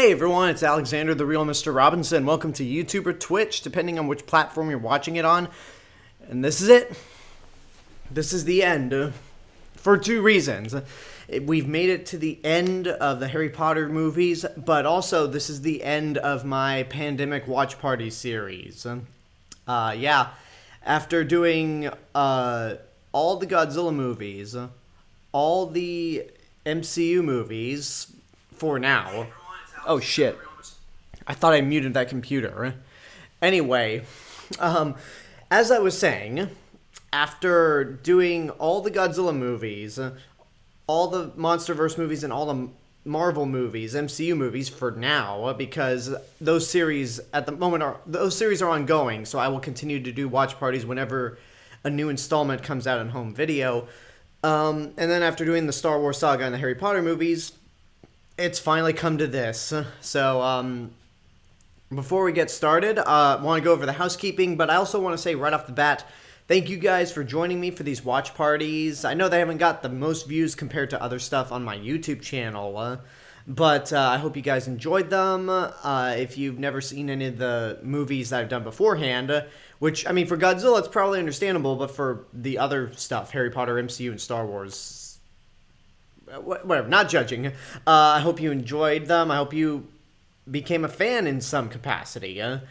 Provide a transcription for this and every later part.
Hey everyone, it's Alexander, the real Mr. Robinson. Welcome to YouTube or Twitch, depending on which platform you're watching it on. And this is it. This is the end. For two reasons. We've made it to the end of the Harry Potter movies, but also this is the end of my Pandemic Watch Party series. After doing all the Godzilla movies, all the MCU movies, for now. Oh shit. I thought I muted that computer. Anyway, as I was saying, after doing all the Godzilla movies, all the MonsterVerse movies, and all the Marvel movies, MCU movies for now, because those series at the moment are ongoing, so I will continue to do watch parties whenever a new installment comes out on home video. And then after doing the Star Wars saga and the Harry Potter movies, it's finally come to this. So, before we get started, I want to go over the housekeeping, but I also want to say right off the bat, thank you guys for joining me for these watch parties. I know they haven't got the most views compared to other stuff on my YouTube channel, but I hope you guys enjoyed them. If you've never seen any of the movies that I've done beforehand, which, I mean, for Godzilla, it's probably understandable, but for the other stuff, Harry Potter, MCU, and Star Wars, whatever, not judging. I hope you enjoyed them. I hope you became a fan in some capacity. I'm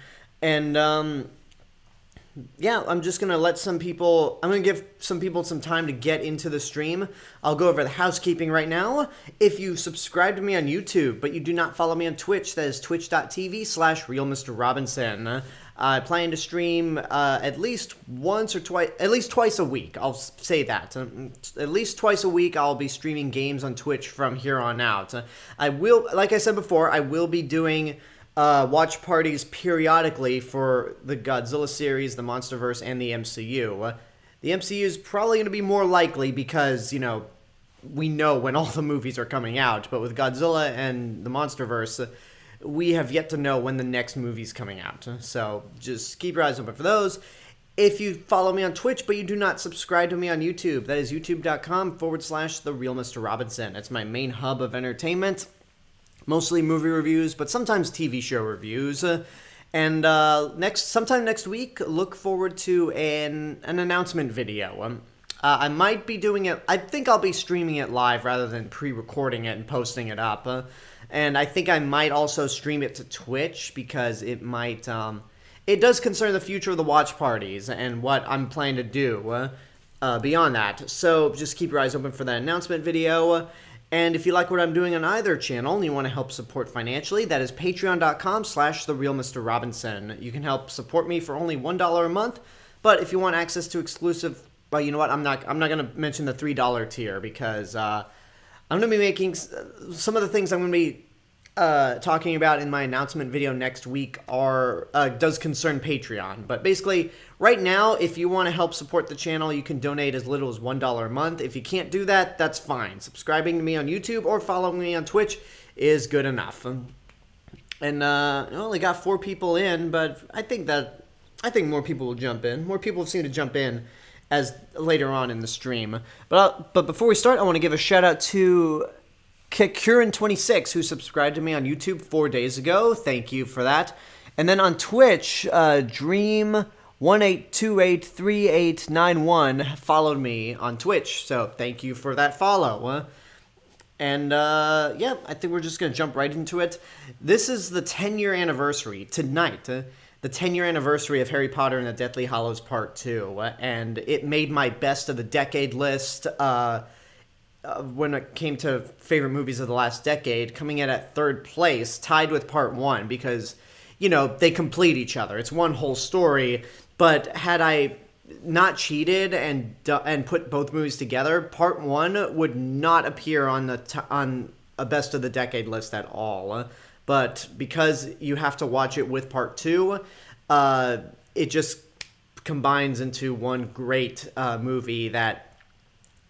just going to let some people, I'm going to give some people some time to get into the stream. I'll go over the housekeeping right now. If you subscribe to me on YouTube, but you do not follow me on Twitch, that is twitch.tv/RealMrRobinson. I plan to stream at least twice a week. I'll say that. At least twice a week I'll be streaming games on Twitch from here on out. I will, like I said before, I will be doing watch parties periodically for the Godzilla series, the MonsterVerse, and the MCU. The MCU is probably going to be more likely because, we know when all the movies are coming out. But with Godzilla and the MonsterVerse, we have yet to know when the next movie's coming out. So just keep your eyes open for those. If you follow me on Twitch, but you do not subscribe to me on YouTube, that is youtube.com/TheRealMrRobinson. It's my main hub of entertainment. Mostly movie reviews, but sometimes TV show reviews. And sometime next week, look forward to an announcement video. I might be doing it, I think I'll be streaming it live rather than pre-recording it and posting it up. And I think I might also stream it to Twitch because it might, it does concern the future of the watch parties and what I'm planning to do beyond that. So just keep your eyes open for that announcement video. And if you like what I'm doing on either channel and you want to help support financially, that is patreon.com/TheRealMrRobinson. You can help support me for only $1 a month. But if you want access to exclusive, well, you know what? I'm not going to mention the $3 tier because I'm going to be making some of the things I'm going to be talking about in my announcement video next week does concern Patreon. But basically, right now, if you want to help support the channel, you can donate as little as $1 a month. If you can't do that, that's fine. Subscribing to me on YouTube or following me on Twitch is good enough. And I only got 4 people in, but I think more people will jump in. More people seem to jump in as later on in the stream. But before we start, I want to give a shout out to Kikurin26, who subscribed to me on YouTube 4 days ago. Thank you for that. And then on Twitch, Dream18283891 followed me on Twitch. So thank you for that follow. And I think we're just going to jump right into it. This is the 10-year anniversary tonight. The 10-year anniversary of Harry Potter and the Deathly Hallows Part 2. And it made my best of the decade list when it came to favorite movies of the last decade, coming in at 3rd place, tied with Part 1, because, they complete each other. It's one whole story, but had I not cheated and put both movies together, Part 1 would not appear on a best of the decade list at all. But because you have to watch it with Part 2, it just combines into one great movie that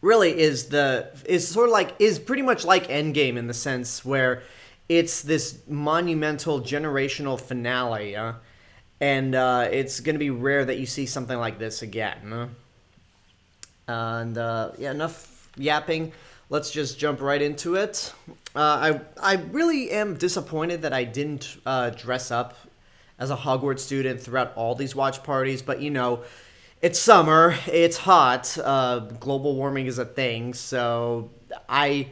really is pretty much like Endgame in the sense where it's this monumental generational finale, and it's going to be rare that you see something like this again. And enough yapping. let's just jump right into it. I really am disappointed that I didn't dress up as a Hogwarts student throughout all these watch parties, but it's summer, it's hot, global warming is a thing, so I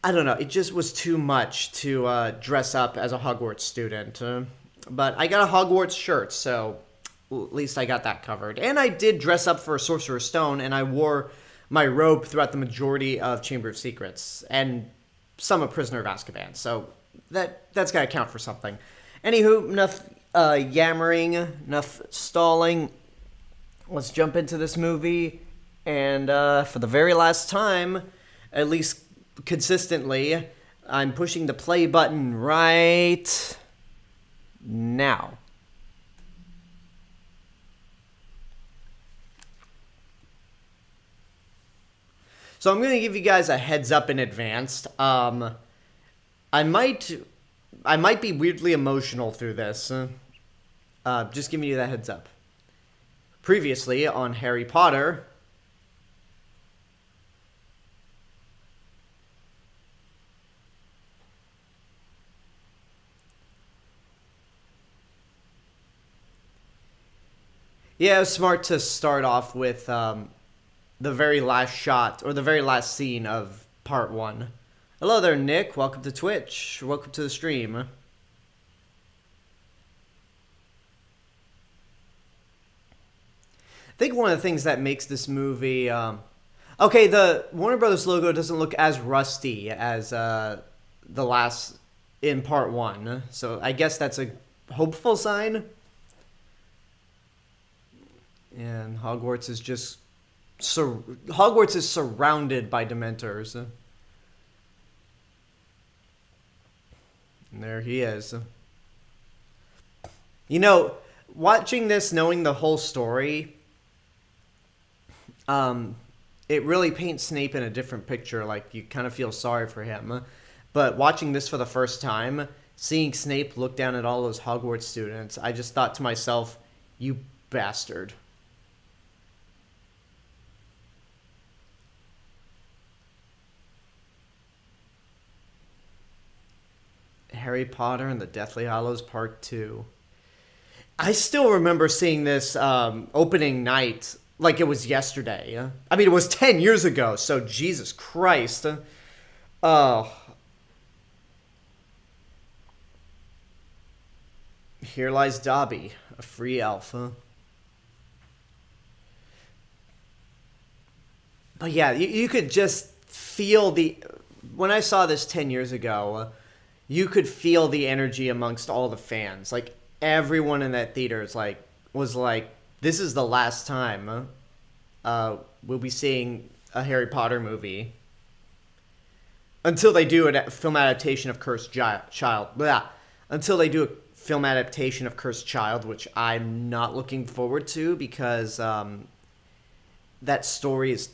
don't know, it just was too much to dress up as a Hogwarts student. But I got a Hogwarts shirt, so at least I got that covered. And I did dress up for a Sorcerer's Stone, and I wore my robe throughout the majority of Chamber of Secrets, and some of Prisoner of Azkaban, so that's got to count for something. Anywho, enough yammering, enough stalling. Let's jump into this movie, and for the very last time, at least consistently, I'm pushing the play button right now. So I'm going to give you guys a heads up in advance. I might be weirdly emotional through this. Just giving you that heads up. Previously on Harry Potter. Yeah, it was smart to start off with the very last shot, or the very last scene of part 1. Hello there, Nick. Welcome to Twitch. Welcome to the stream. I think one of the things that makes this movie... okay, the Warner Brothers logo doesn't look as rusty as the last in part 1. So I guess that's a hopeful sign. And Hogwarts is just... Hogwarts is surrounded by Dementors. And there he is. Watching this, knowing the whole story, it really paints Snape in a different picture. Like, you kind of feel sorry for him. But watching this for the first time, seeing Snape look down at all those Hogwarts students, I just thought to myself, you bastard. Harry Potter and the Deathly Hallows Part 2. I still remember seeing this opening night like it was yesterday. I mean, it was 10 years ago, so Jesus Christ. Oh. Here lies Dobby, a free elf. But yeah, you could just feel the... When I saw this 10 years ago... you could feel the energy amongst all the fans. Like, everyone in that theater was like, this is the last time we'll be seeing a Harry Potter movie. Until they do a film adaptation of Cursed Child. Blah. Until they do a film adaptation of Cursed Child, which I'm not looking forward to, because that story is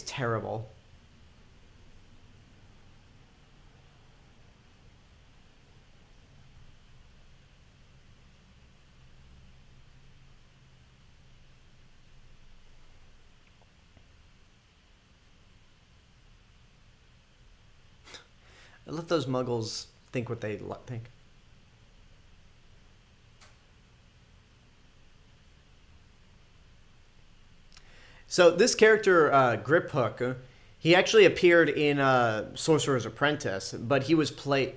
terrible. Let those muggles think what they think. So this character, Griphook, he actually appeared in Sorcerer's Apprentice, but he was played...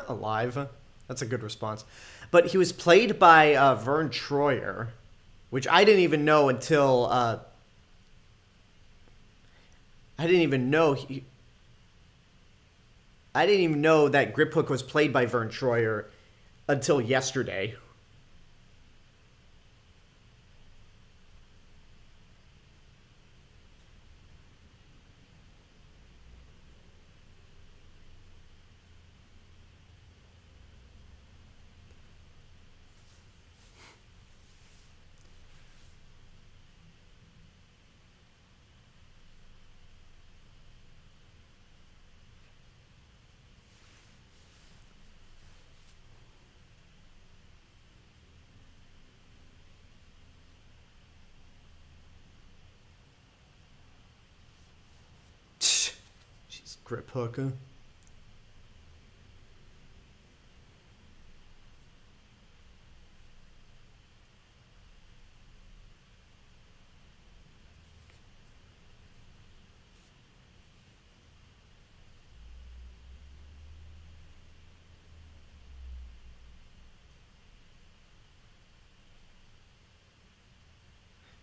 Alive? That's a good response. But he was played by Vern Troyer, which I didn't even know until... I didn't even know that Griphook was played by Vern Troyer until yesterday. Grip hook.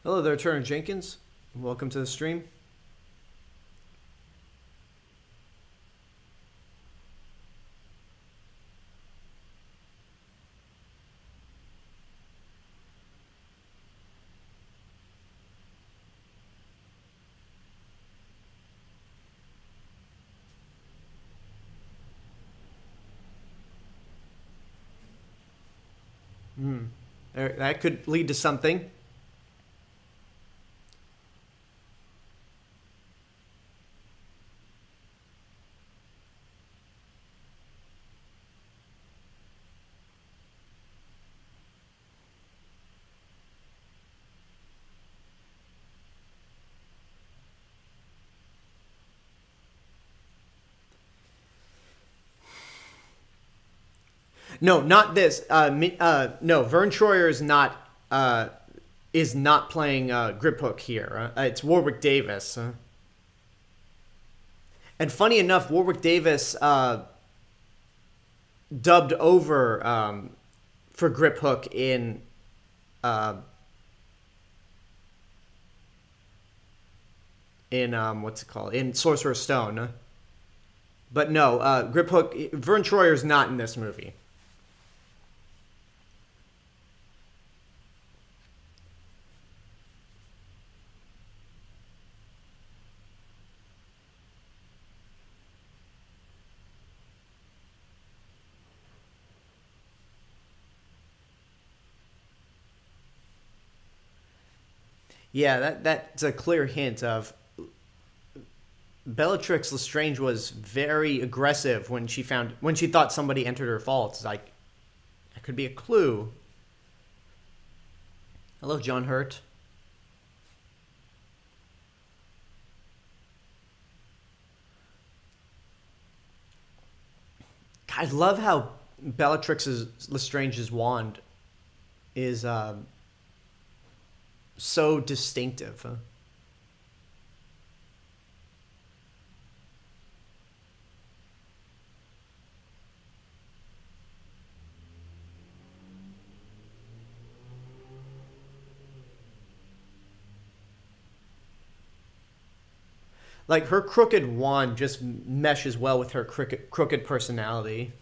Hello there, Turner Jenkins. Welcome to the stream. That could lead to something. No, not this. No, Vern Troyer is not playing grip hook here. It's Warwick Davis. And funny enough, Warwick Davis dubbed over for grip hook in what's it called? In Sorcerer's Stone. But no, grip hook. Vern Troyer's not in this movie. Yeah, that's a clear hint of Bellatrix Lestrange was very aggressive when she thought somebody entered her vault. It's like, that could be a clue. Hello, John Hurt. I love how Bellatrix Lestrange's wand is so distinctive. Like, her crooked wand just meshes well with her crooked personality.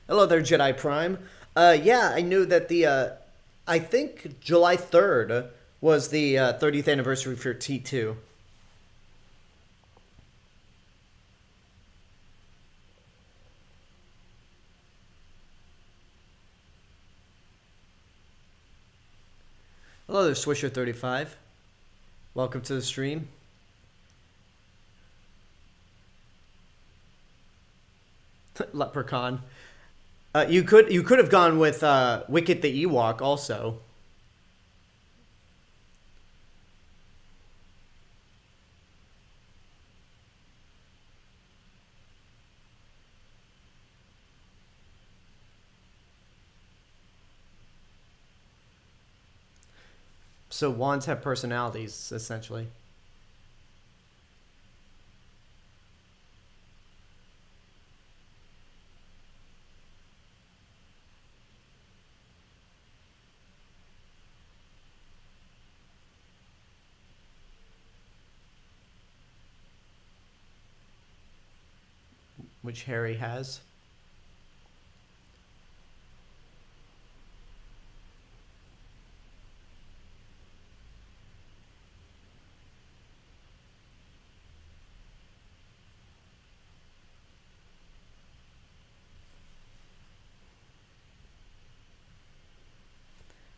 Hello there, Jedi Prime. Yeah, I knew that I think July 3rd was the 30th anniversary for T2. Hello there, Swisher35. Welcome to the stream. Leprechaun. You could have gone with Wicket the Ewok also. So wands have personalities, essentially. Which Harry has.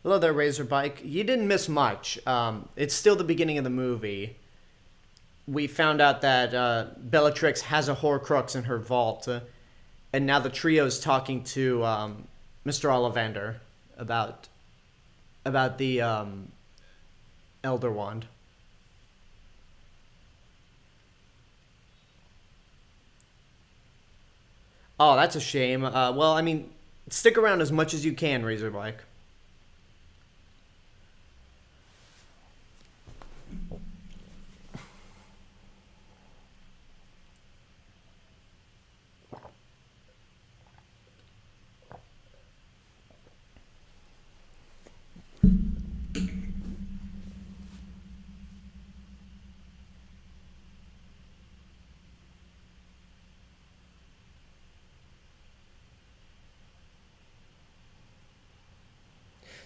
Hello there, Razorbike. You didn't miss much. It's still the beginning of the movie. We found out that Bellatrix has a Horcrux in her vault, and now the trio's talking to Mr. Ollivander about the Elder Wand. Oh, that's a shame. Well, I mean, stick around as much as you can, Razorback.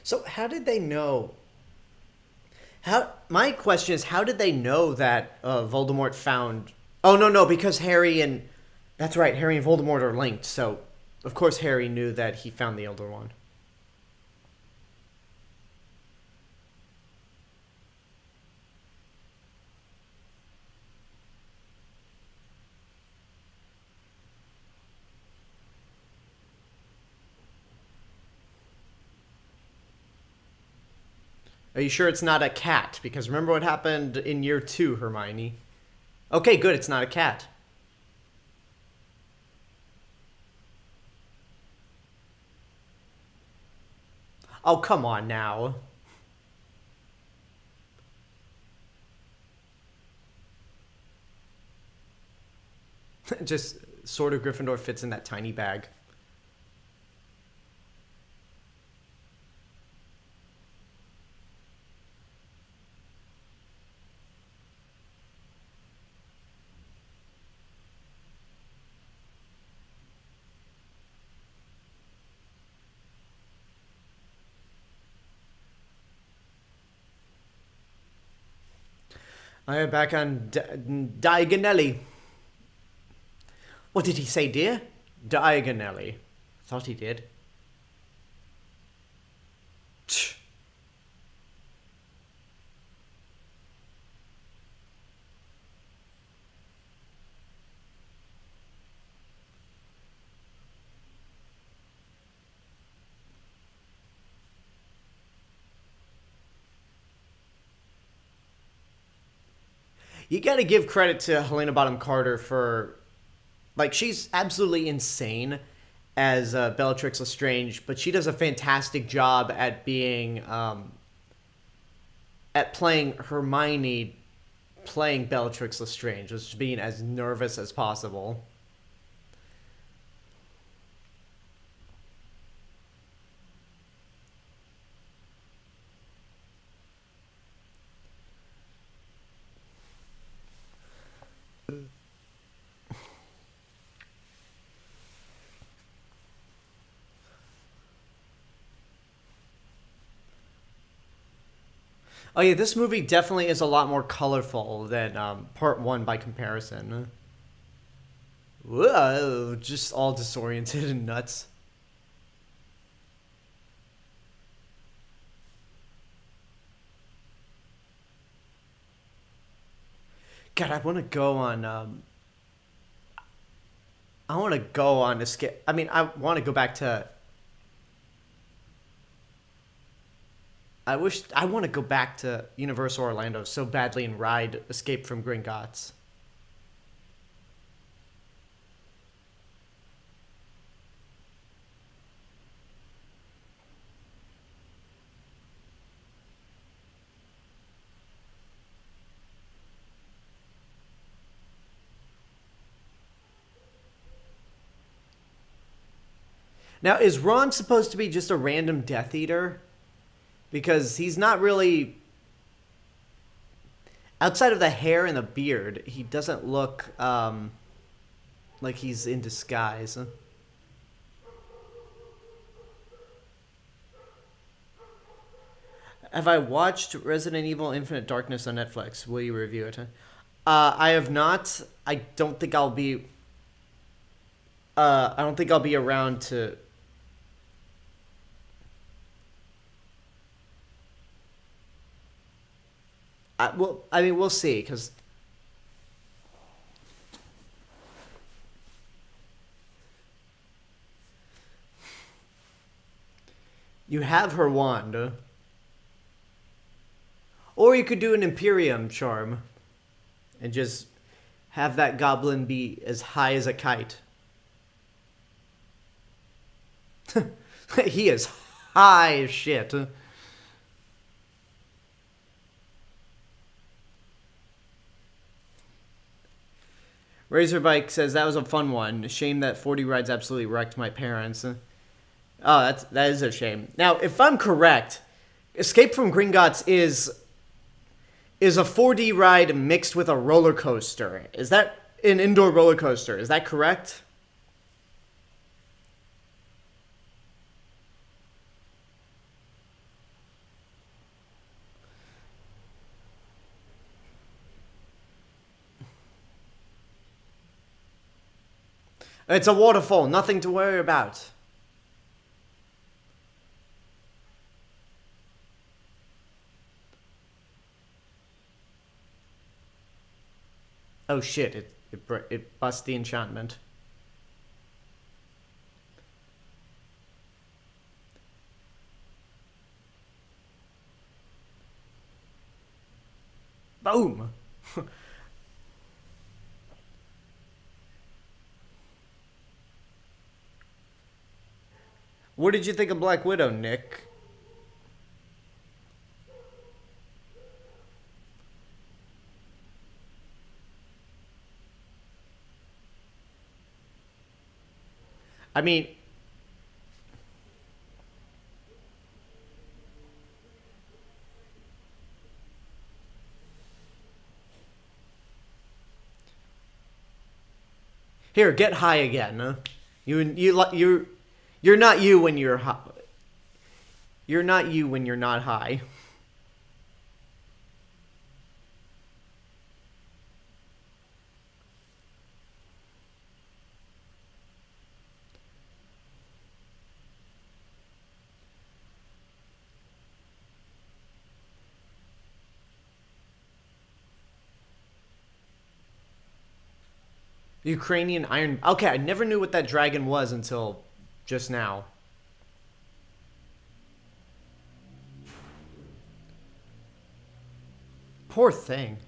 So, how did they know? How my question is, how did they know that Voldemort found? Oh no, no, because Harry and that's right, Harry and Voldemort are linked. So, of course, Harry knew that he found the Elder Wand. Are you sure it's not a cat? Because remember what happened in year two, Hermione. Okay, good. It's not a cat. Oh, come on now. Just sort of Gryffindor fits in that tiny bag. I am back on Diagonelli. What did he say, dear? Diagonelli. Thought he did. Tch. You gotta give credit to Helena Bonham Carter for, like, she's absolutely insane as Bellatrix Lestrange, but she does a fantastic job at at playing Hermione, playing Bellatrix Lestrange, just being as nervous as possible. Oh yeah, this movie definitely is a lot more colorful than part one by comparison. Whoa, just all disoriented and nuts. God, I want to go on. I want to go on to skip. I mean, I want to go back to. I want to go back to Universal Orlando so badly and ride Escape from Gringotts. Now, is Ron supposed to be just a random Death Eater? Because he's not really. Outside of the hair and the beard, he doesn't look like he's in disguise. Have I watched Resident Evil Infinite Darkness on Netflix? Will you review it? I have not. I don't think I'll be. I don't think I'll be around to. Well, I mean, we'll see, because You have her wand. Or you could do an Imperium charm. And just have that goblin be as high as a kite. He is high as shit. Razorbike says, that was a fun one. Shame that 40 rides absolutely wrecked my parents. Oh, that is a shame. Now, if I'm correct, Escape from Gringotts is a 4D ride mixed with a roller coaster. Is that an indoor roller coaster? Is that correct? It's a waterfall, nothing to worry about. Oh shit, it busts the enchantment. Boom! What did you think of Black Widow, Nick? I mean, here, get high again. Huh? You're not you when you're high. You're not you when you're not high. Ukrainian iron. Okay, I never knew what that dragon was until just now. Poor thing.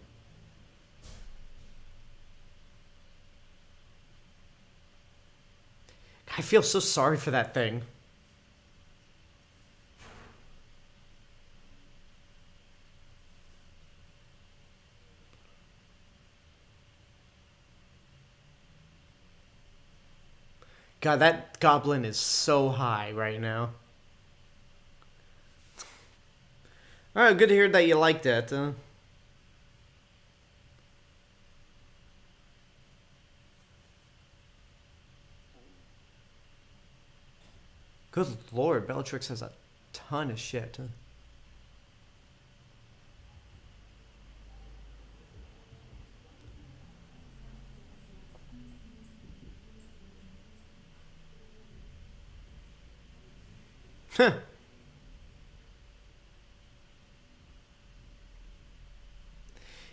I feel so sorry for that thing. God, that goblin is so high right now. Alright, good to hear that you liked it. Good lord, Bellatrix has a ton of shit. Huh.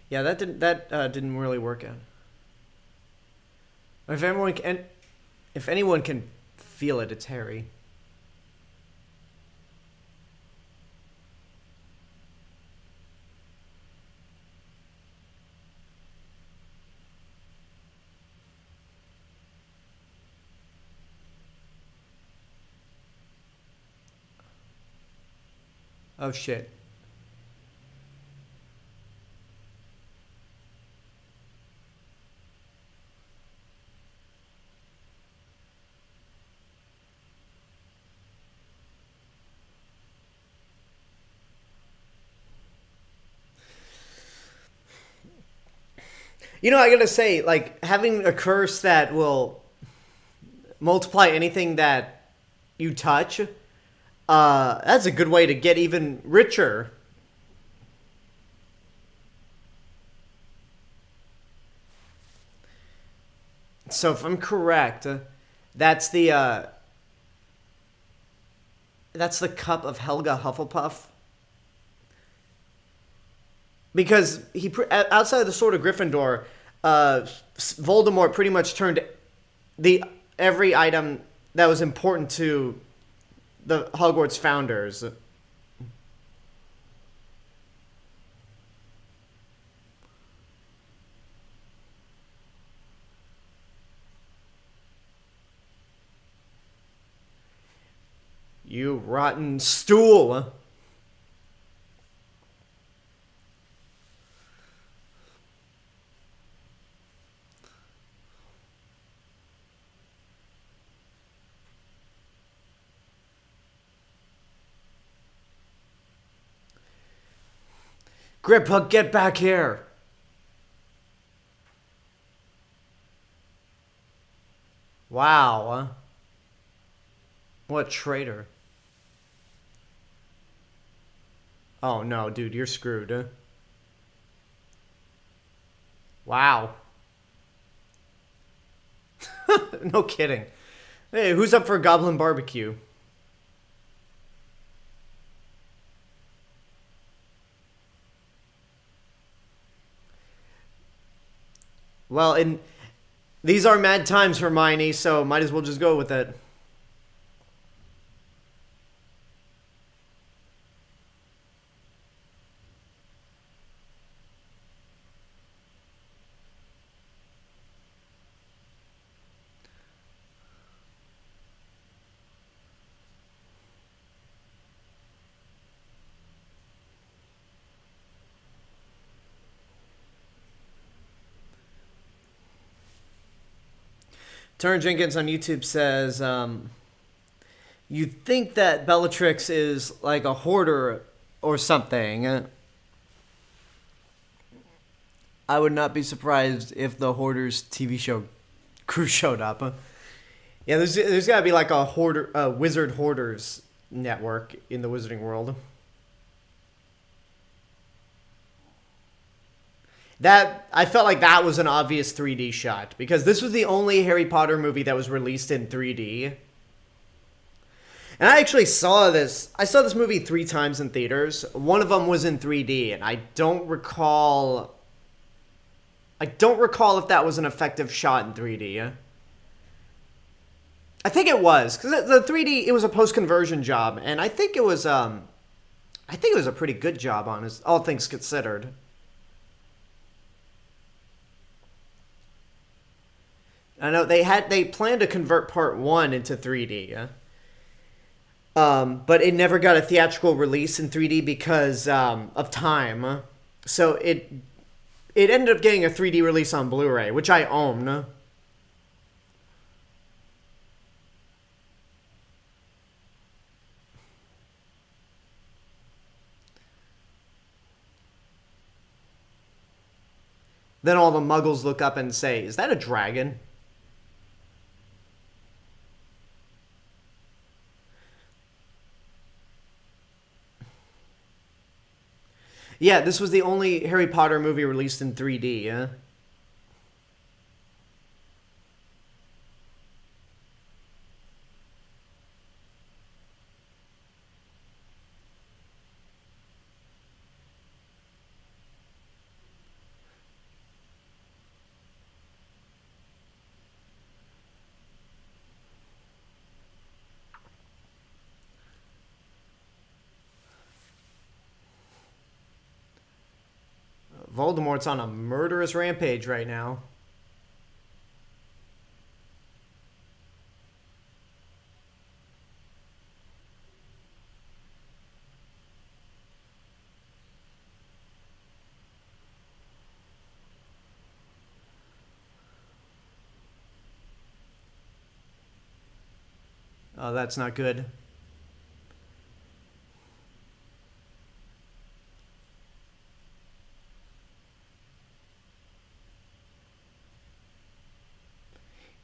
Yeah, that didn't really work out. If anyone can feel it, it's Harry. Oh shit. You know, I gotta say, like, having a curse that will multiply anything that you touch, that's a good way to get even richer. So if I'm correct, that's the cup of Helga Hufflepuff. Because outside of the Sword of Gryffindor, Voldemort pretty much turned every item that was important to the Hogwarts founders. You rotten stool. Grandpa, get back here. Wow. What traitor. Oh no, dude, you're screwed. Wow. No kidding. Hey, who's up for a goblin barbecue? Well, these are mad times, Hermione, so might as well just go with it. Turn Jenkins on YouTube says, you'd think that Bellatrix is like a hoarder or something. I would not be surprised if the Hoarders TV show crew showed up. Yeah, there's got to be like a wizard hoarders network in the wizarding world. That I felt like that was an obvious 3D shot because this was the only Harry Potter movie that was released in 3D. And I actually saw this. I saw this movie 3 times in theaters. One of them was in 3D, and I don't recall if that was an effective shot in 3D. I think it was because the 3D it was a post-conversion job, and I think it was a pretty good job, honest, all things considered. I know they planned to convert part 1 into 3D, but it never got a theatrical release in 3D because of time. So it ended up getting a 3D release on Blu-ray, which I own. Then all the muggles look up and say, "Is that a dragon?" Yeah, this was the only Harry Potter movie released in 3D, yeah? Voldemort's on a murderous rampage right now. Oh, that's not good.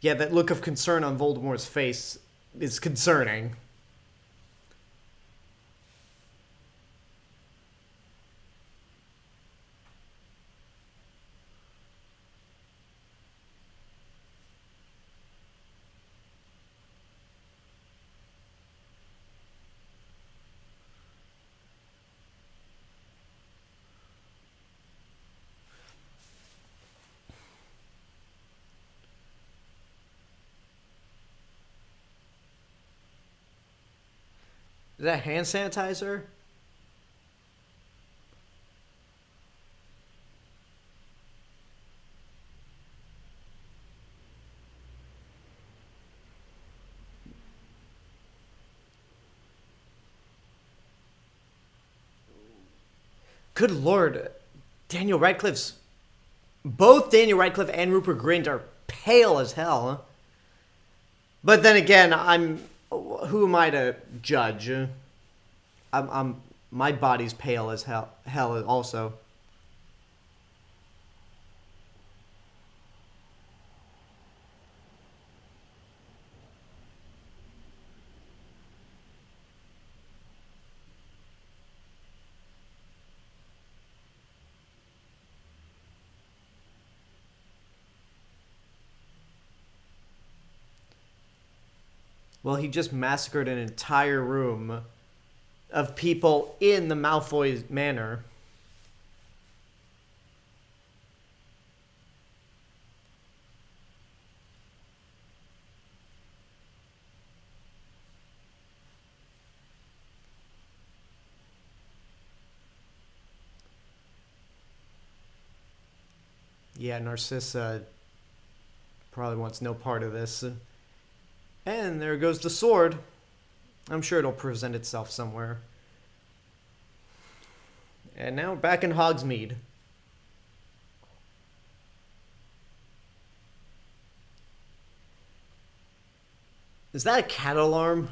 Yeah, that look of concern on Voldemort's face is concerning. Is that hand sanitizer? Good lord. Both Daniel Radcliffe and Rupert Grint are pale as hell. But then again, who am I to judge? My body's pale as hell also. Well, he just massacred an entire room of people in the Malfoy manor. Yeah, Narcissa probably wants no part of this. And there goes the sword. I'm sure it'll present itself somewhere. And now back in Hogsmeade. Is that a cat alarm?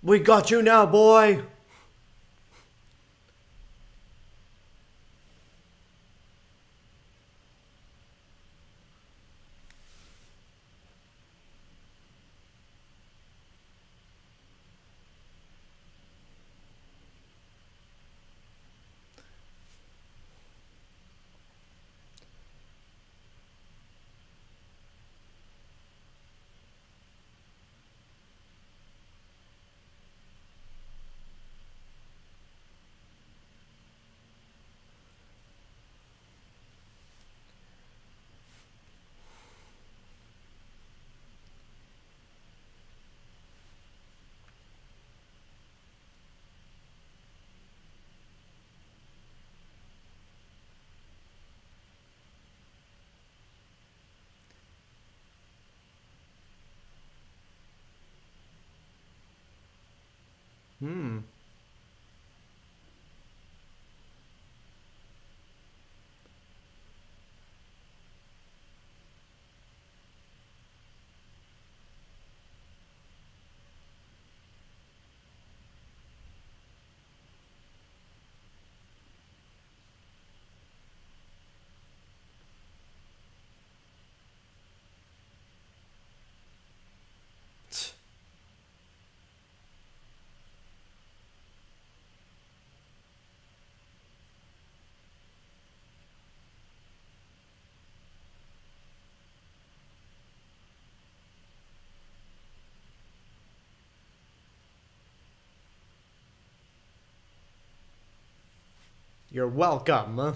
We got you now, boy! Hmm. You're welcome.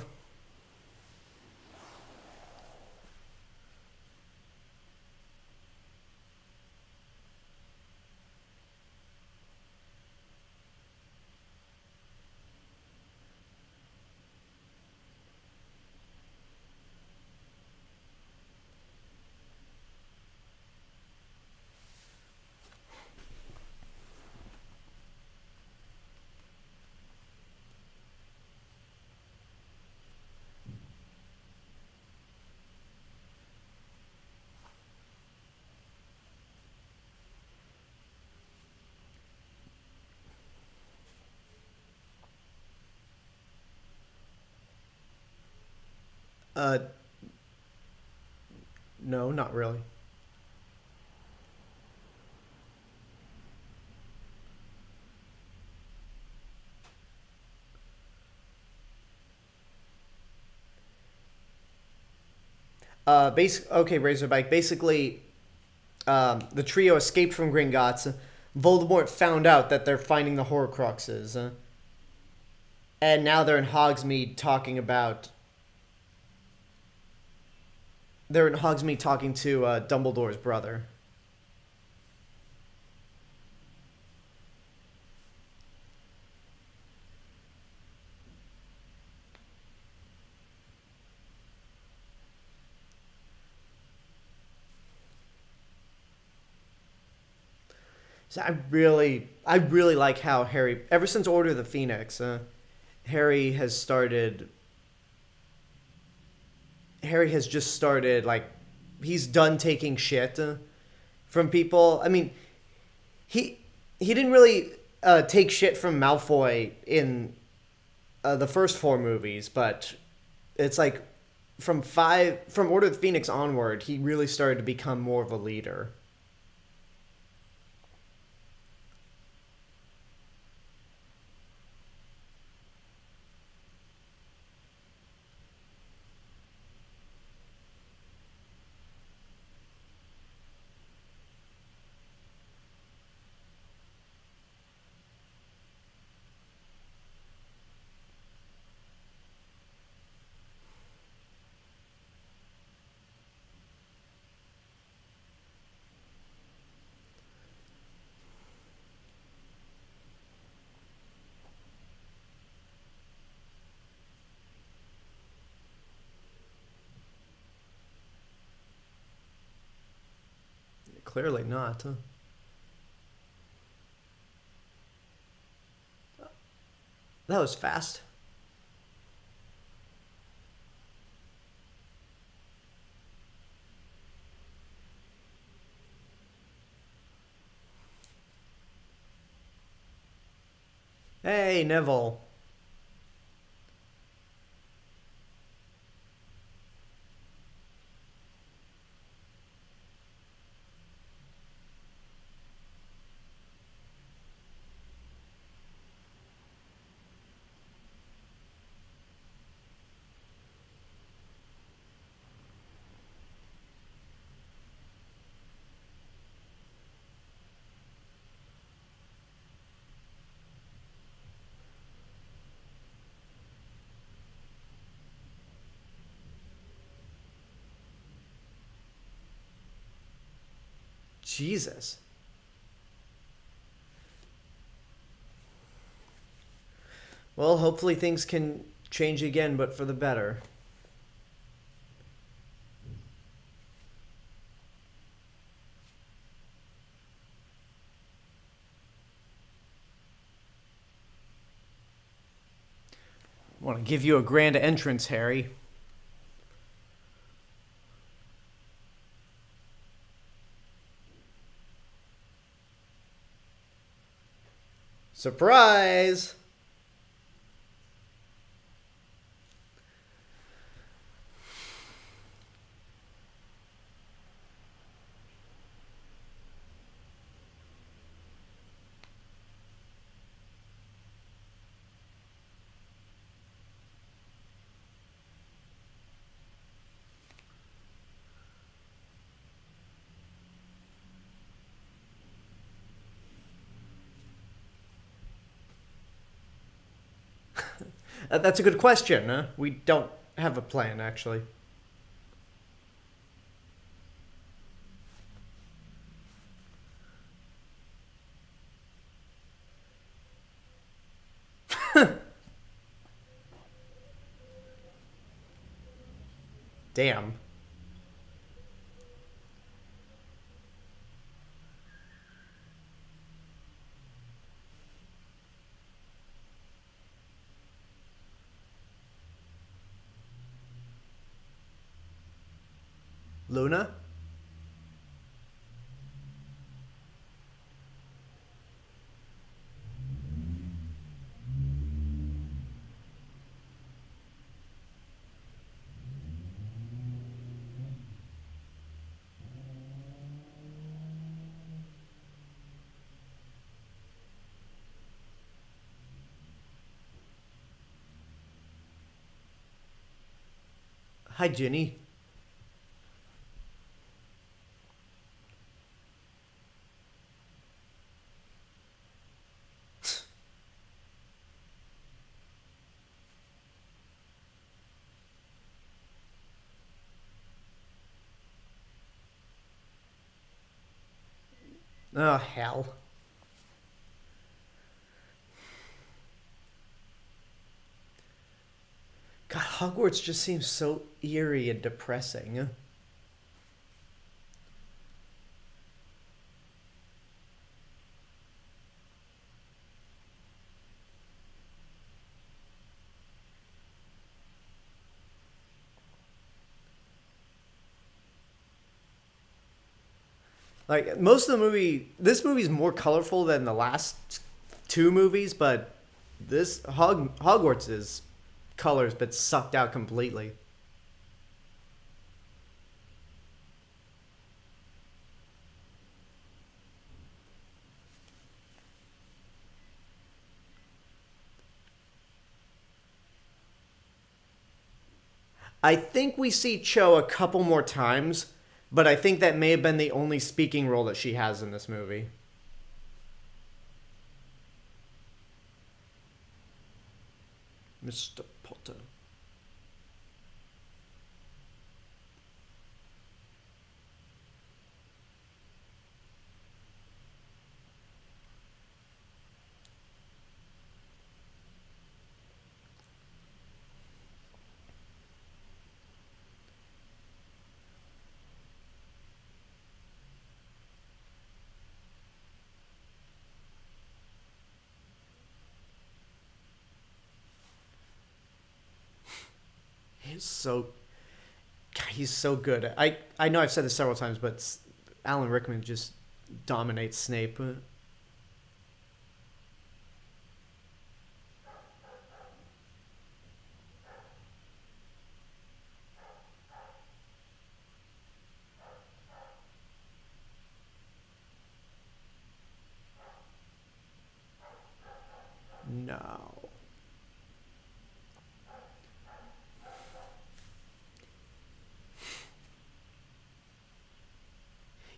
Uh, no, not really. Okay, Razorback. Basically, the trio escaped from Gringotts. Voldemort found out that they're finding the Horcruxes, and now they're in Hogsmeade talking about. They're in Hogsmeade talking to Dumbledore's brother. So I really like how Harry, ever since Order of the Phoenix, Harry has started. Harry has just started like, he's done taking shit from people. I mean, he didn't really take shit from Malfoy in the first four movies, but it's like from Order of the Phoenix onward, he really started to become more of a leader. Clearly not. Huh? That was fast. Hey, Neville. Jesus. Well, hopefully things can change again, but for the better. I want to give you a grand entrance, Harry. Surprise! That's a good question. Huh? We don't have a plan, actually. Damn. Luna? Hi, Ginny. Oh, hell. God, Hogwarts just seems so eerie and depressing. Like, most of the movie, this movie's more colorful than the last two movies, but this Hogwarts is colors but sucked out completely. I think we see Cho a couple more times, but I think that may have been the only speaking role that she has in this movie. Mr. Potter. He's so good. I know I've said this several times, but Alan Rickman just dominates Snape. No.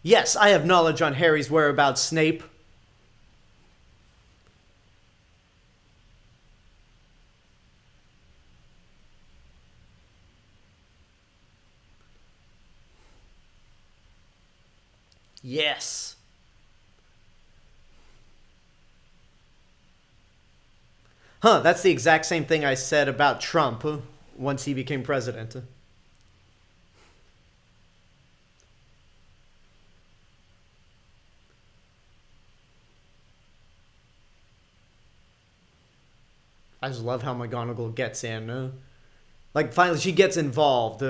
Yes, I have knowledge on Harry's whereabouts, Snape. Yes. Huh, that's the exact same thing I said about Trump once he became president. I just love how McGonagall gets in. Like, finally, she gets involved.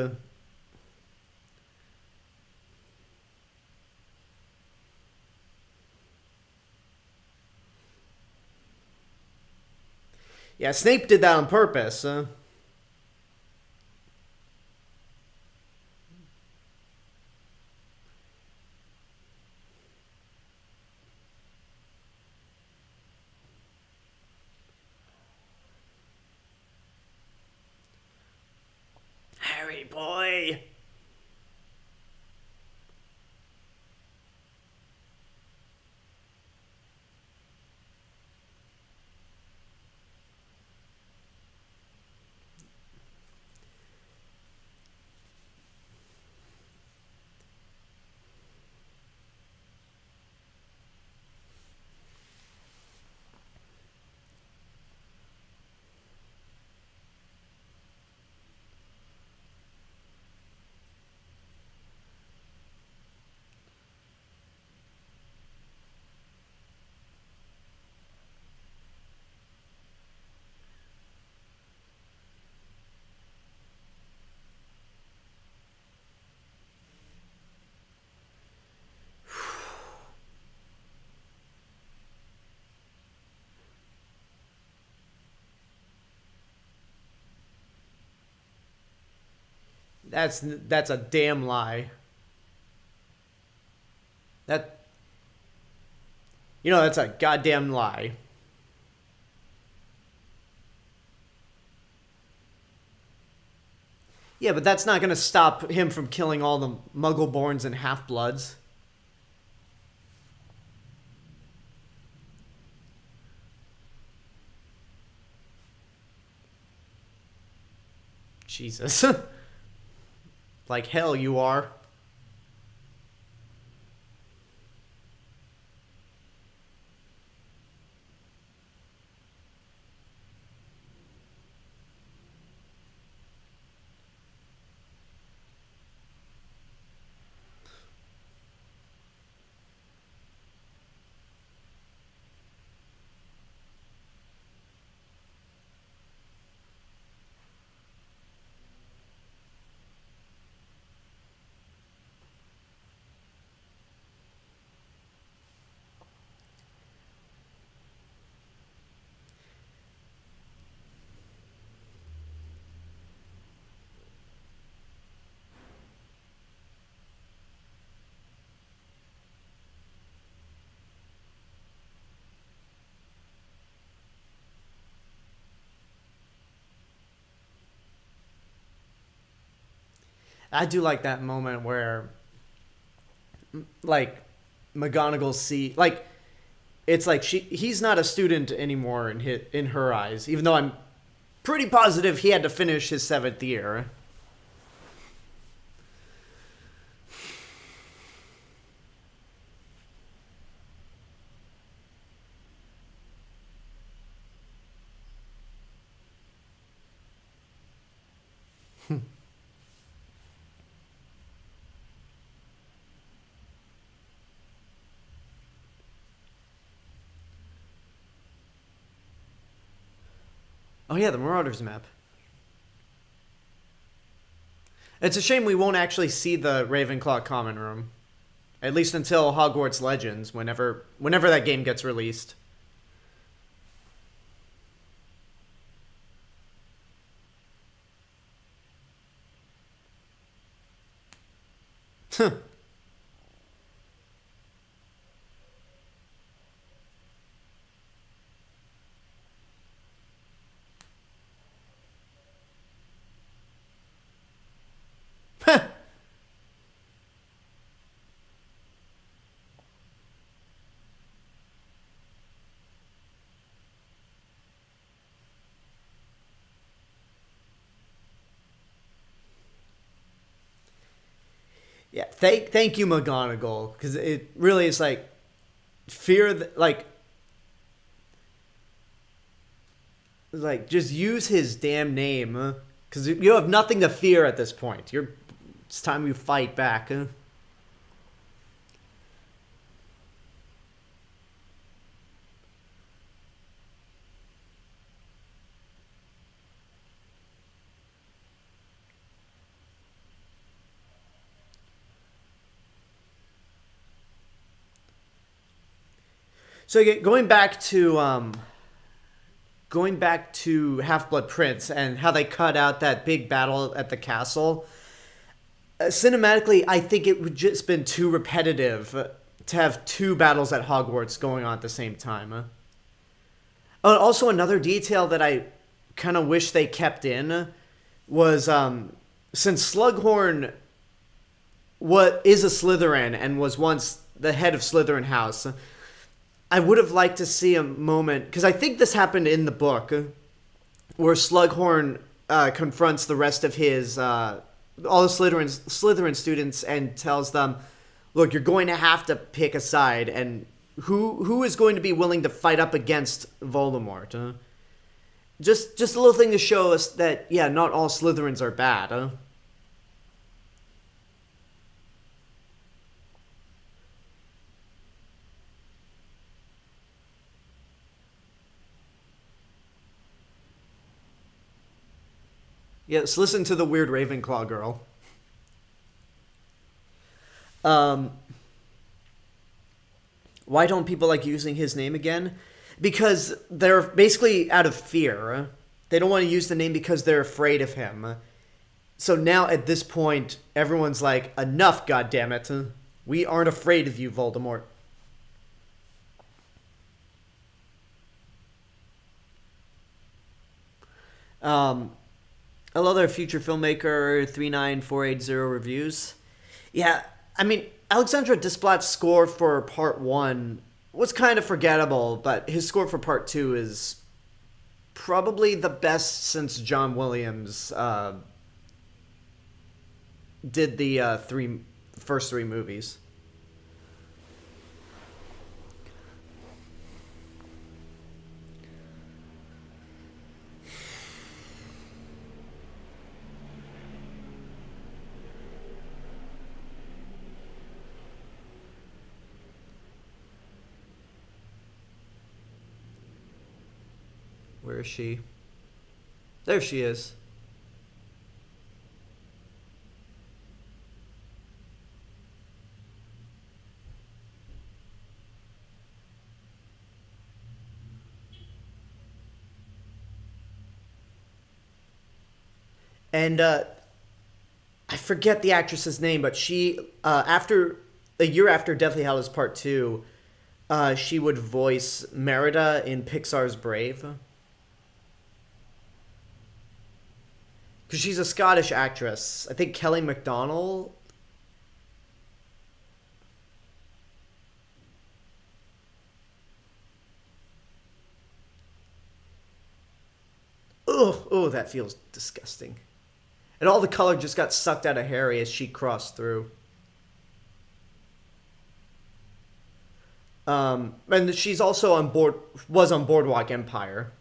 Yeah, Snape did that on purpose. Harry boy. That's a damn lie. That that's a goddamn lie. Yeah, but that's not going to stop him from killing all the Muggle-borns and half-bloods. Jesus. Like hell you are. I do like that moment where, like, McGonagall like, it's like he's not a student anymore in her eyes, even though I'm pretty positive he had to finish his 7th year. Oh yeah, the Marauders map. It's a shame we won't actually see the Ravenclaw common room. At least until Hogwarts Legends, whenever that game gets released. Yeah, thank you, McGonagall, because it really is like like just use his damn name, because you have nothing to fear at this point. It's time you fight back. So again, going back to Half-Blood Prince and how they cut out that big battle at the castle. Cinematically, I think it would just been too repetitive to have 2 battles at Hogwarts going on at the same time. Oh, also another detail that I kind of wish they kept in was since Slughorn is a Slytherin and was once the head of Slytherin House, I would have liked to see a moment, because I think this happened in the book, where Slughorn confronts the rest of his all the Slytherin students and tells them, "Look, you're going to have to pick a side, and who is going to be willing to fight up against Voldemort?" Just a little thing to show us that, yeah, not all Slytherins are bad. Yes, listen to the weird Ravenclaw girl. Why don't people like using his name again? Because they're basically out of fear. They don't want to use the name because they're afraid of him. So now at this point, everyone's like, enough, goddammit. We aren't afraid of you, Voldemort. Hello there, future filmmaker 39480 reviews. Yeah, I mean, Alexandre Desplat's score for part 1 was kind of forgettable, but his score for part 2 is probably the best since John Williams did the first 3 movies. Where is she? There she is. And I forget the actress's name, but she after a year after Deathly Hallows Part 2, she would voice Merida in Pixar's Brave. Because she's a Scottish actress. I think Kelly MacDonald. Oh, that feels disgusting. And all the color just got sucked out of Harry as she crossed through. And she's also was on Boardwalk Empire.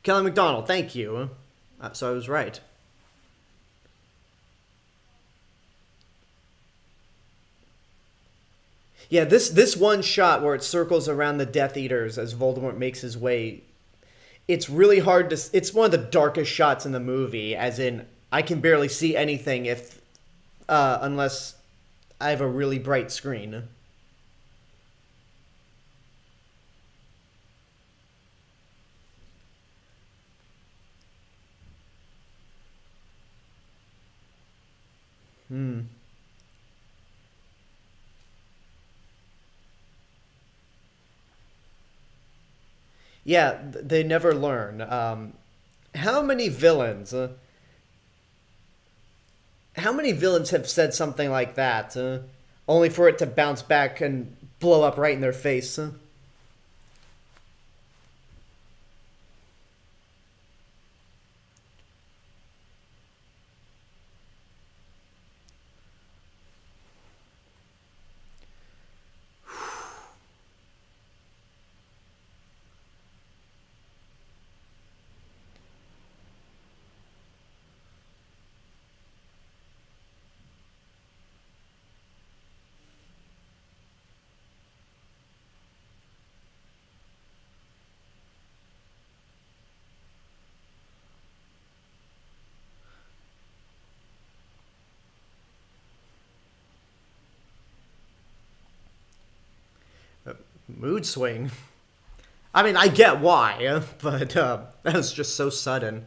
Kelly MacDonald, thank you. So I was right. Yeah, this one shot where it circles around the Death Eaters as Voldemort makes his way, it's really hard to... It's one of the darkest shots in the movie, as in, I can barely see anything unless I have a really bright screen. Yeah, they never learn. How many villains? How many villains have said something like that, only for it to bounce back and blow up right in their face? Mood swing. I mean, I get why, but that was just so sudden.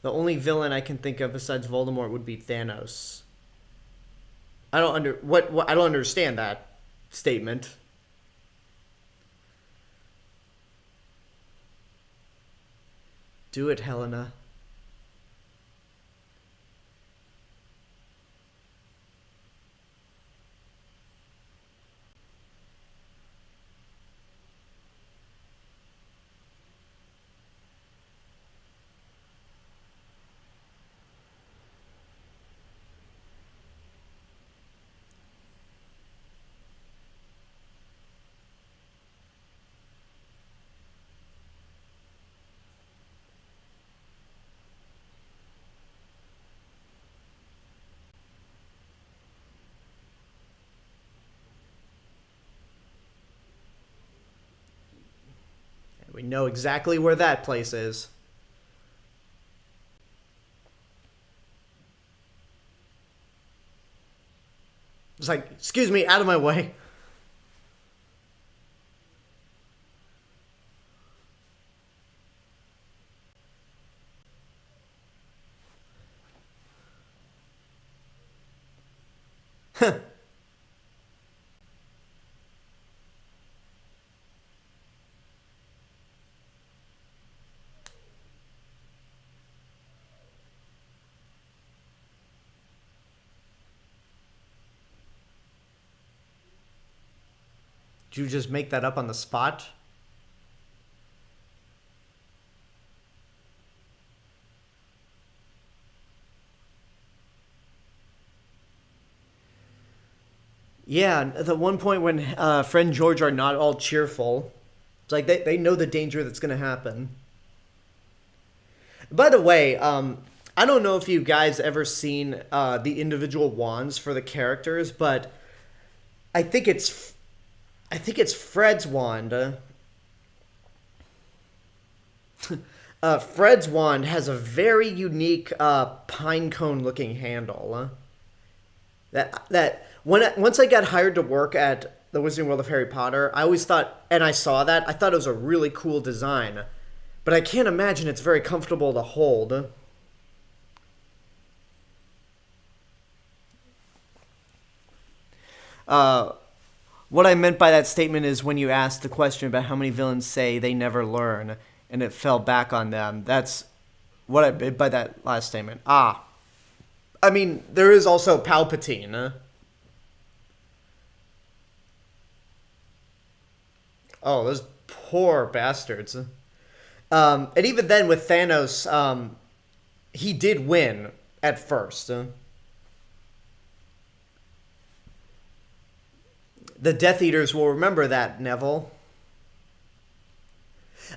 The only villain I can think of besides Voldemort would be Thanos. I don't understand that statement. Do it, Helena. We know exactly where that place is. It's like, excuse me, out of my way. Did you just make that up on the spot? Yeah, the one point when Fred and George are not all cheerful, it's like they know the danger that's going to happen. By the way, I don't know if you guys ever seen the individual wands for the characters, but I think it's Fred's wand. Fred's wand has a very unique pine cone looking handle. Once I got hired to work at the Wizarding World of Harry Potter, I always thought, and I saw that, I thought it was a really cool design. But I can't imagine it's very comfortable to hold. Uh, what I meant by that statement is when you asked the question about how many villains say they never learn and it fell back on them. That's what I meant by that last statement. I mean, there is also Palpatine. Oh, those poor bastards. And even then with Thanos, he did win at first. The Death Eaters will remember that, Neville.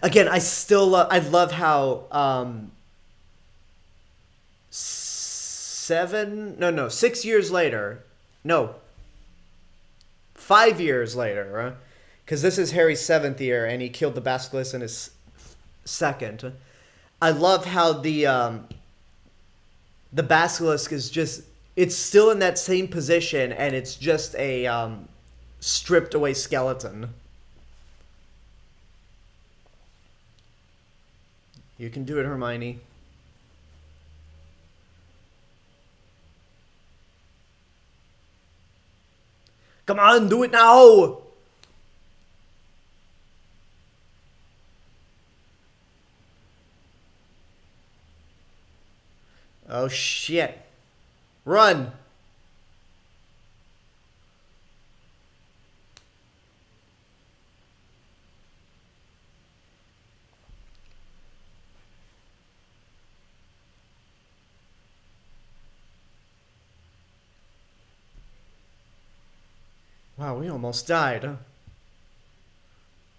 Again, I love how 6 years later, 5 years later, because this is Harry's 7th year, and he killed the Basilisk in his 2nd. I love how the Basilisk is just, it's still in that same position, and it's just a stripped away skeleton. You can do it, Hermione. Come on, do it now! Oh shit. Run! Wow, we almost died,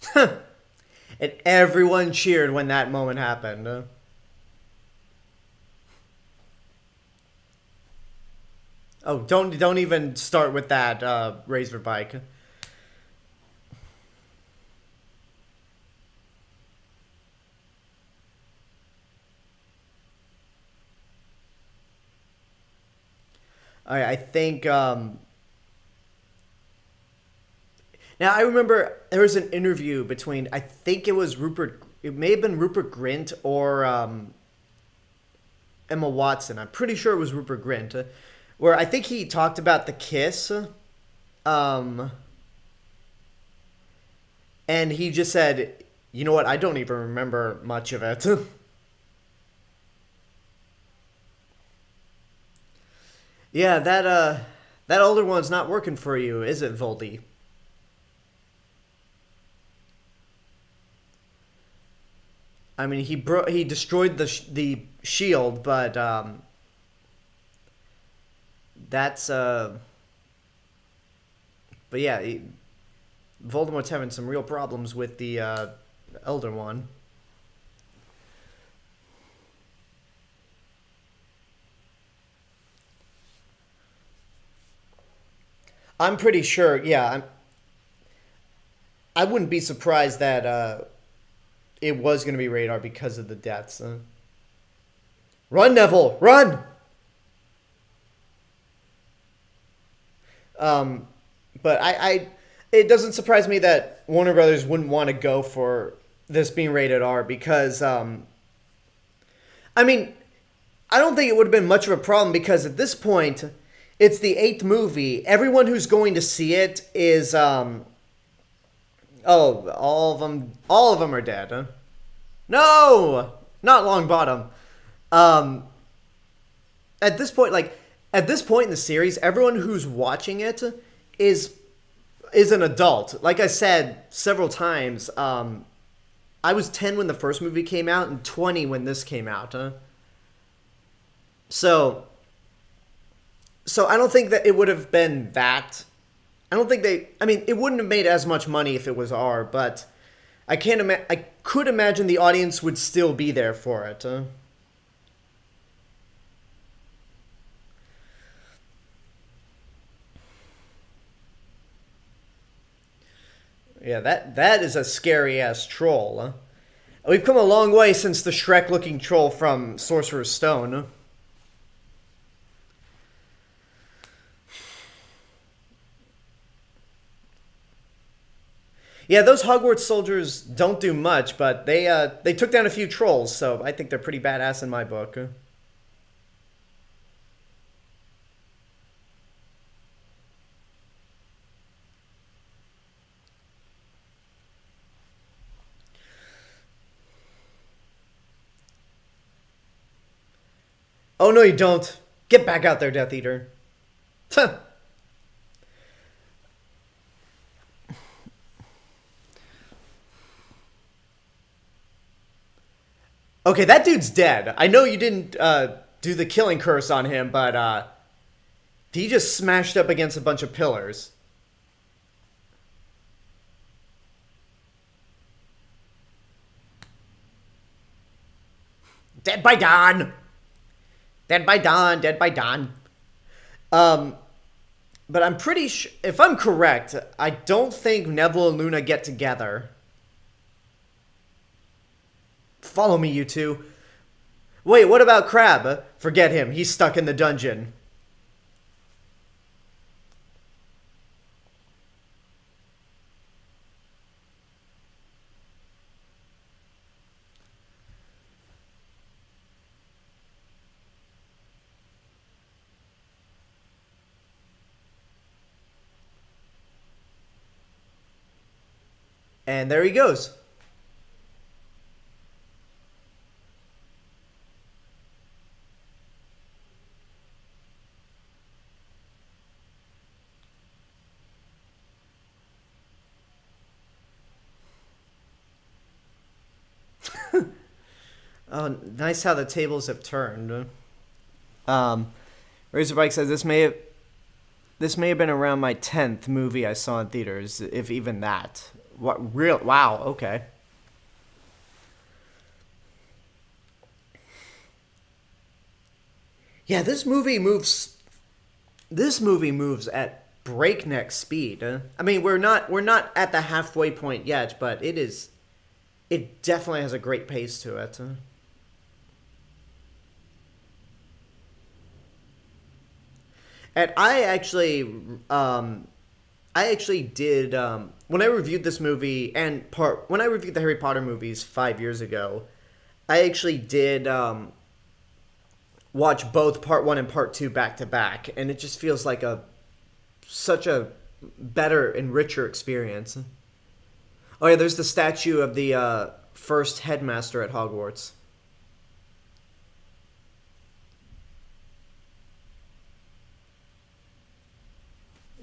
huh? And everyone cheered when that moment happened. Oh, don't even start with that razor bike. Alright, I think now I remember there was an interview between, I think it was Rupert, it may have been Rupert Grint or Emma Watson. I'm pretty sure it was Rupert Grint, where I think he talked about the kiss, and he just said, you know what, I don't even remember much of it. Yeah, that older one's not working for you, is it, Voldy? I mean, he destroyed the shield, but that's but yeah, Voldemort's having some real problems with the Elder One. I'm pretty sure, yeah, I wouldn't be surprised that it was going to be radar because of the deaths. Run, Neville! Run! But it doesn't surprise me that Warner Brothers wouldn't want to go for this being rated R because, I mean, I don't think it would have been much of a problem because at this point, it's the 8th movie. Everyone who's going to see it is, oh, all of them are dead, huh? No! Not Longbottom. At this point in the series, everyone who's watching it is an adult. Like I said several times, I was 10 when the first movie came out and 20 when this came out. So I don't think that it would have been that. I don't think I mean, it wouldn't have made as much money if it was R, but I could imagine the audience would still be there for it. Yeah, that is a scary-ass troll. Huh? We've come a long way since the Shrek-looking troll from Sorcerer's Stone. Huh? Yeah, those Hogwarts soldiers don't do much, but they took down a few trolls, so I think they're pretty badass in my book. Oh, no, you don't. Get back out there, Death Eater. Okay, that dude's dead. I know you didn't do the killing curse on him, but he just smashed up against a bunch of pillars. Dead by dawn. Dead by dawn. Dead by dawn. But I'm pretty sure, if I'm correct, I don't think Neville and Luna get together. Follow me, you two. Wait, what about Crab? Forget him. He's stuck in the dungeon. And there he goes. Oh, nice how the tables have turned. Razorback says this may have been around my 10th movie I saw in theaters, if even that. What real? Wow. Okay. Yeah, this movie moves. This movie moves at breakneck speed. I mean, we're not at the halfway point yet, but it is. It definitely has a great pace to it. And I actually did when I reviewed this movie and when I reviewed the Harry Potter movies 5 years ago, I actually did watch both Part 1 and Part 2 back to back, and it just feels like such a better and richer experience. Oh yeah, there's the statue of the first headmaster at Hogwarts.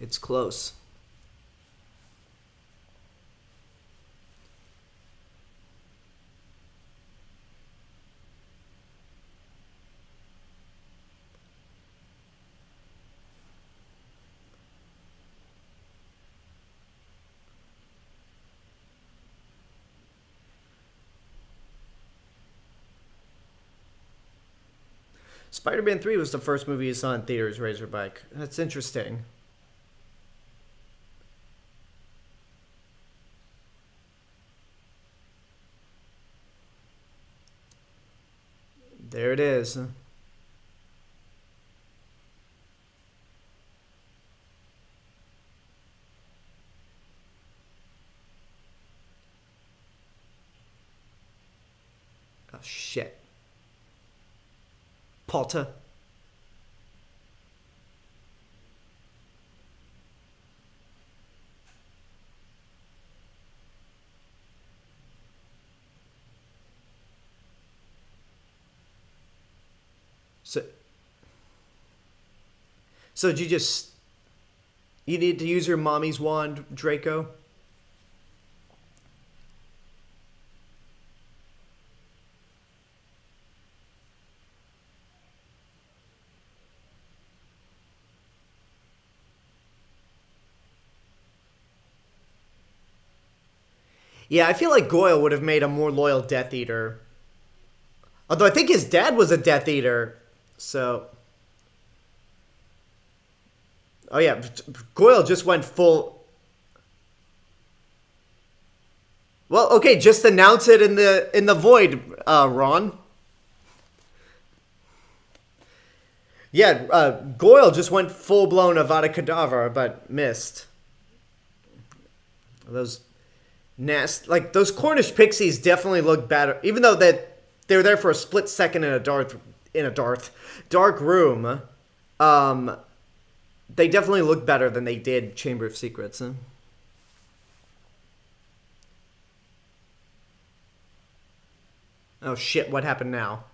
It's close. Spider-Man 3 was the first movie you saw in theaters, Razorback. That's interesting. There it is. Oh, shit. Potter. So did you need to use your mommy's wand, Draco? Yeah, I feel like Goyle would have made a more loyal Death Eater. Although I think his dad was a Death Eater, so... Oh yeah, Goyle just went full... Well, okay, just announce it in the void, Ron. Yeah, Goyle just went full-blown Avada Kedavra, but missed. Those like those Cornish pixies definitely look better, even though they were there for a split second in a dark room. They definitely look better than they did Chamber of Secrets. Huh? Oh shit! What happened now?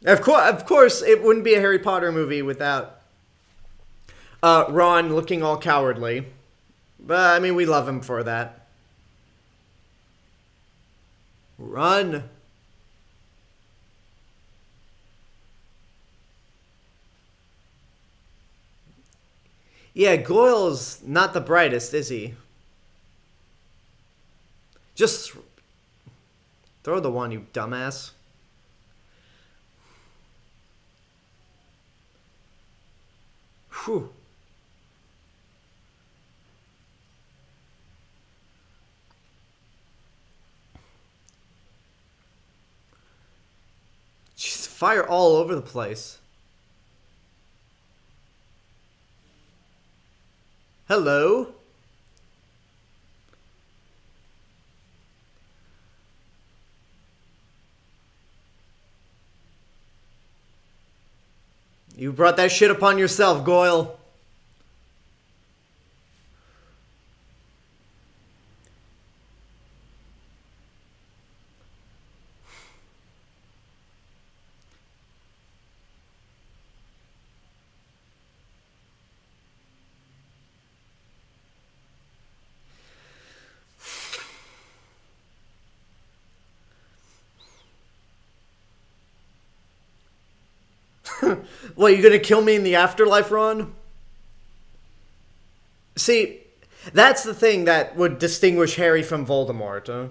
Of course, it wouldn't be a Harry Potter movie without Ron looking all cowardly. But, I mean, we love him for that. Run. Yeah, Goyle's not the brightest, is he? Just throw the one, you dumbass. Whew. Jeez, fire all over the place. Hello? You brought that shit upon yourself, Goyle. What, you gonna kill me in the afterlife, Ron? See, that's the thing that would distinguish Harry from Voldemort.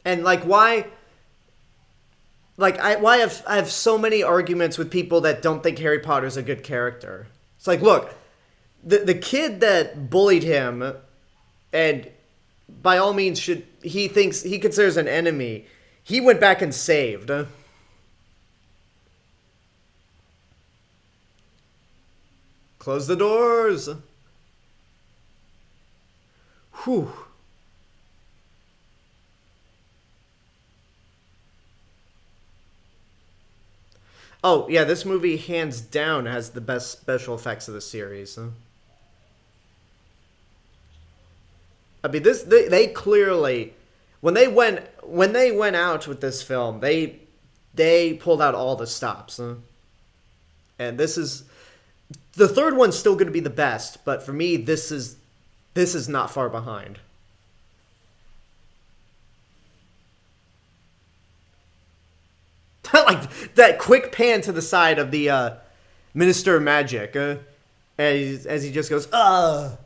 And like, why? Like, I have so many arguments with people that don't think Harry Potter's a good character. It's like, look, the kid that bullied him, and by all means he considers an enemy. He went back and saved. Close the doors. Whew. Oh, yeah, this movie hands down has the best special effects of the series. I mean, they clearly when they went out with this film, they pulled out all the stops. And this is the third one's still going to be the best, but for me this is not far behind. Like that quick pan to the side of the Minister of Magic as he just goes, ugh.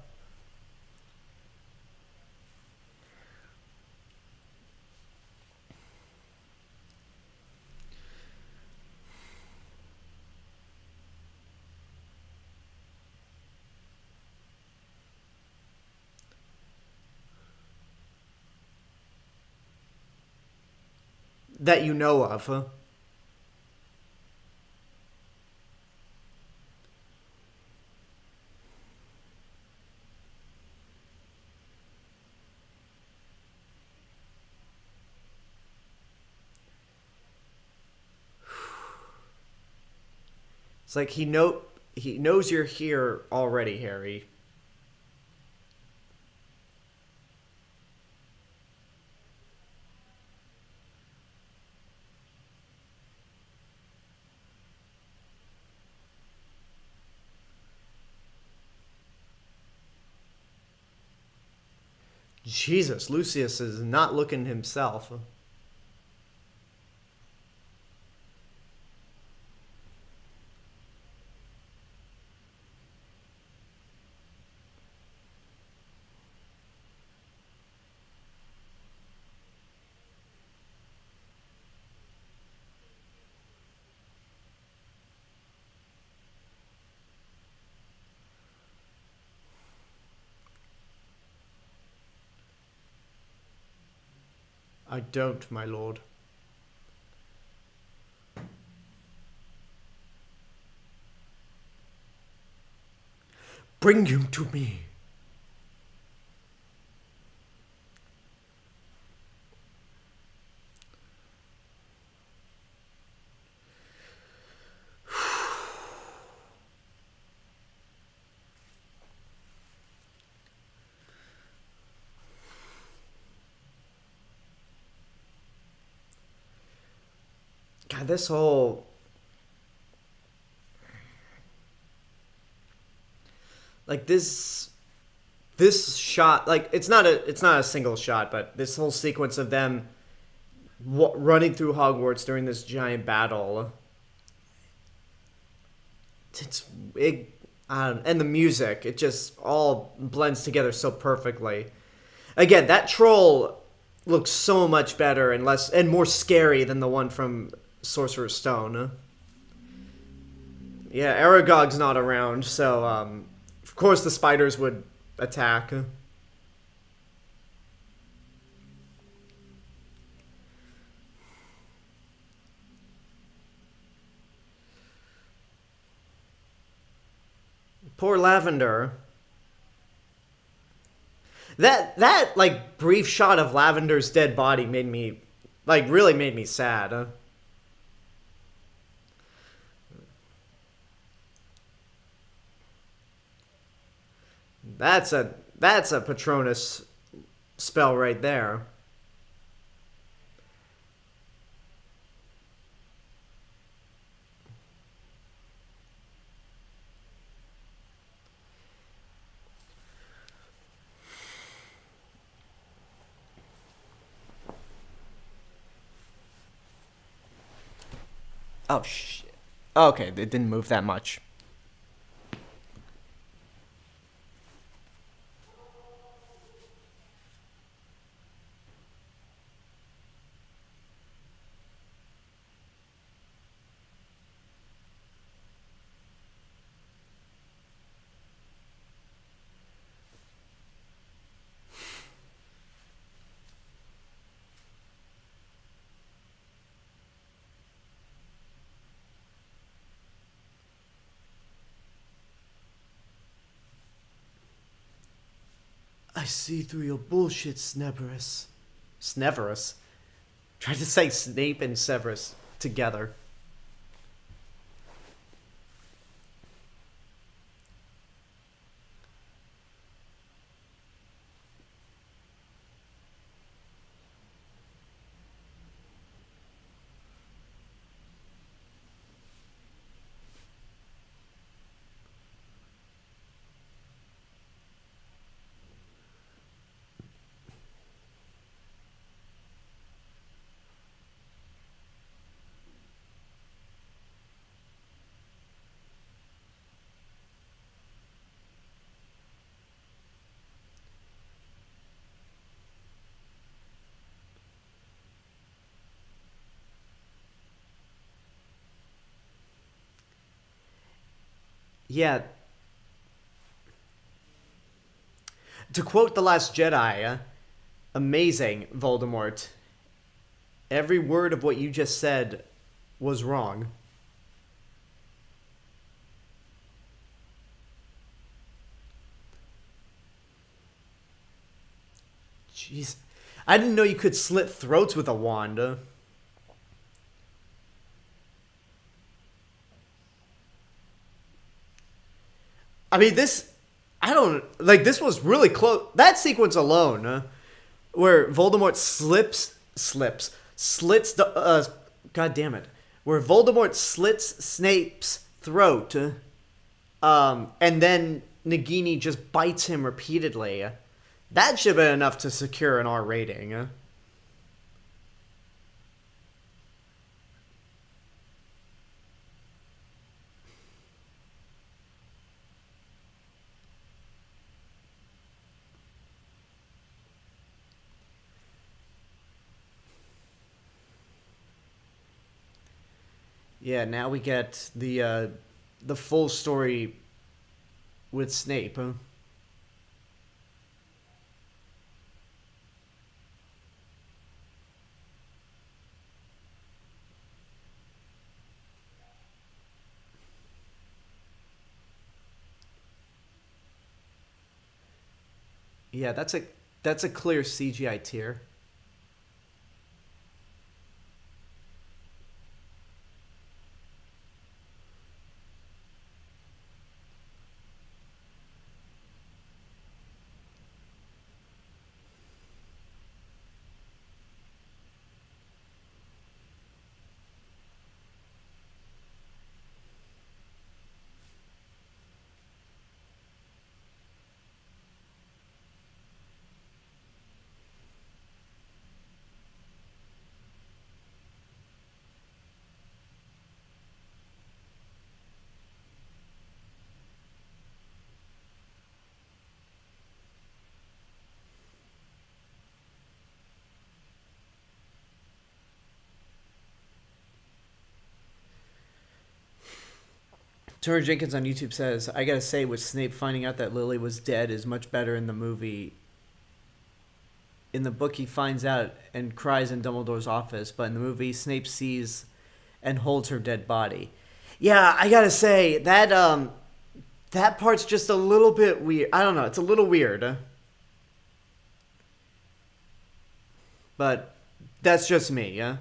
That you know of, huh? It's like he knows you're here already, Harry. Jesus, Lucius is not looking himself. I don't, my lord. Bring him to me. God, this whole like this shot, like it's not a single shot, but this whole sequence of them running through Hogwarts during this giant battle. It's it, and the music, it just all blends together so perfectly. Again, that troll looks so much better and less and more scary than the one from Sorcerer's Stone. Yeah, Aragog's not around, so of course the spiders would attack. Poor Lavender. That like brief shot of Lavender's dead body made me really made me sad. That's a Patronus spell right there. Oh shit. Okay, it didn't move that much. I see through your bullshit, Severus. Severus? Tried to say Snape and Severus together. Yeah. To quote The Last Jedi, amazing, Voldemort. Every word of what you just said was wrong. Jeez. I didn't know you could slit throats with a wand. I mean, this... I don't... Like, this was really close. That sequence alone, where Voldemort slits the... God damn it. Where Voldemort slits Snape's throat, and then Nagini just bites him repeatedly. That should have been enough to secure an R rating. Yeah, now we get the full story with Snape. Yeah, that's a clear CGI tier. Turner Jenkins on YouTube says, I gotta say, with Snape finding out that Lily was dead is much better in the movie. In the book, he finds out and cries in Dumbledore's office, but in the movie, Snape sees and holds her dead body. Yeah, I gotta say, that part's just a little bit weird. I don't know, it's a little weird. But that's just me, yeah?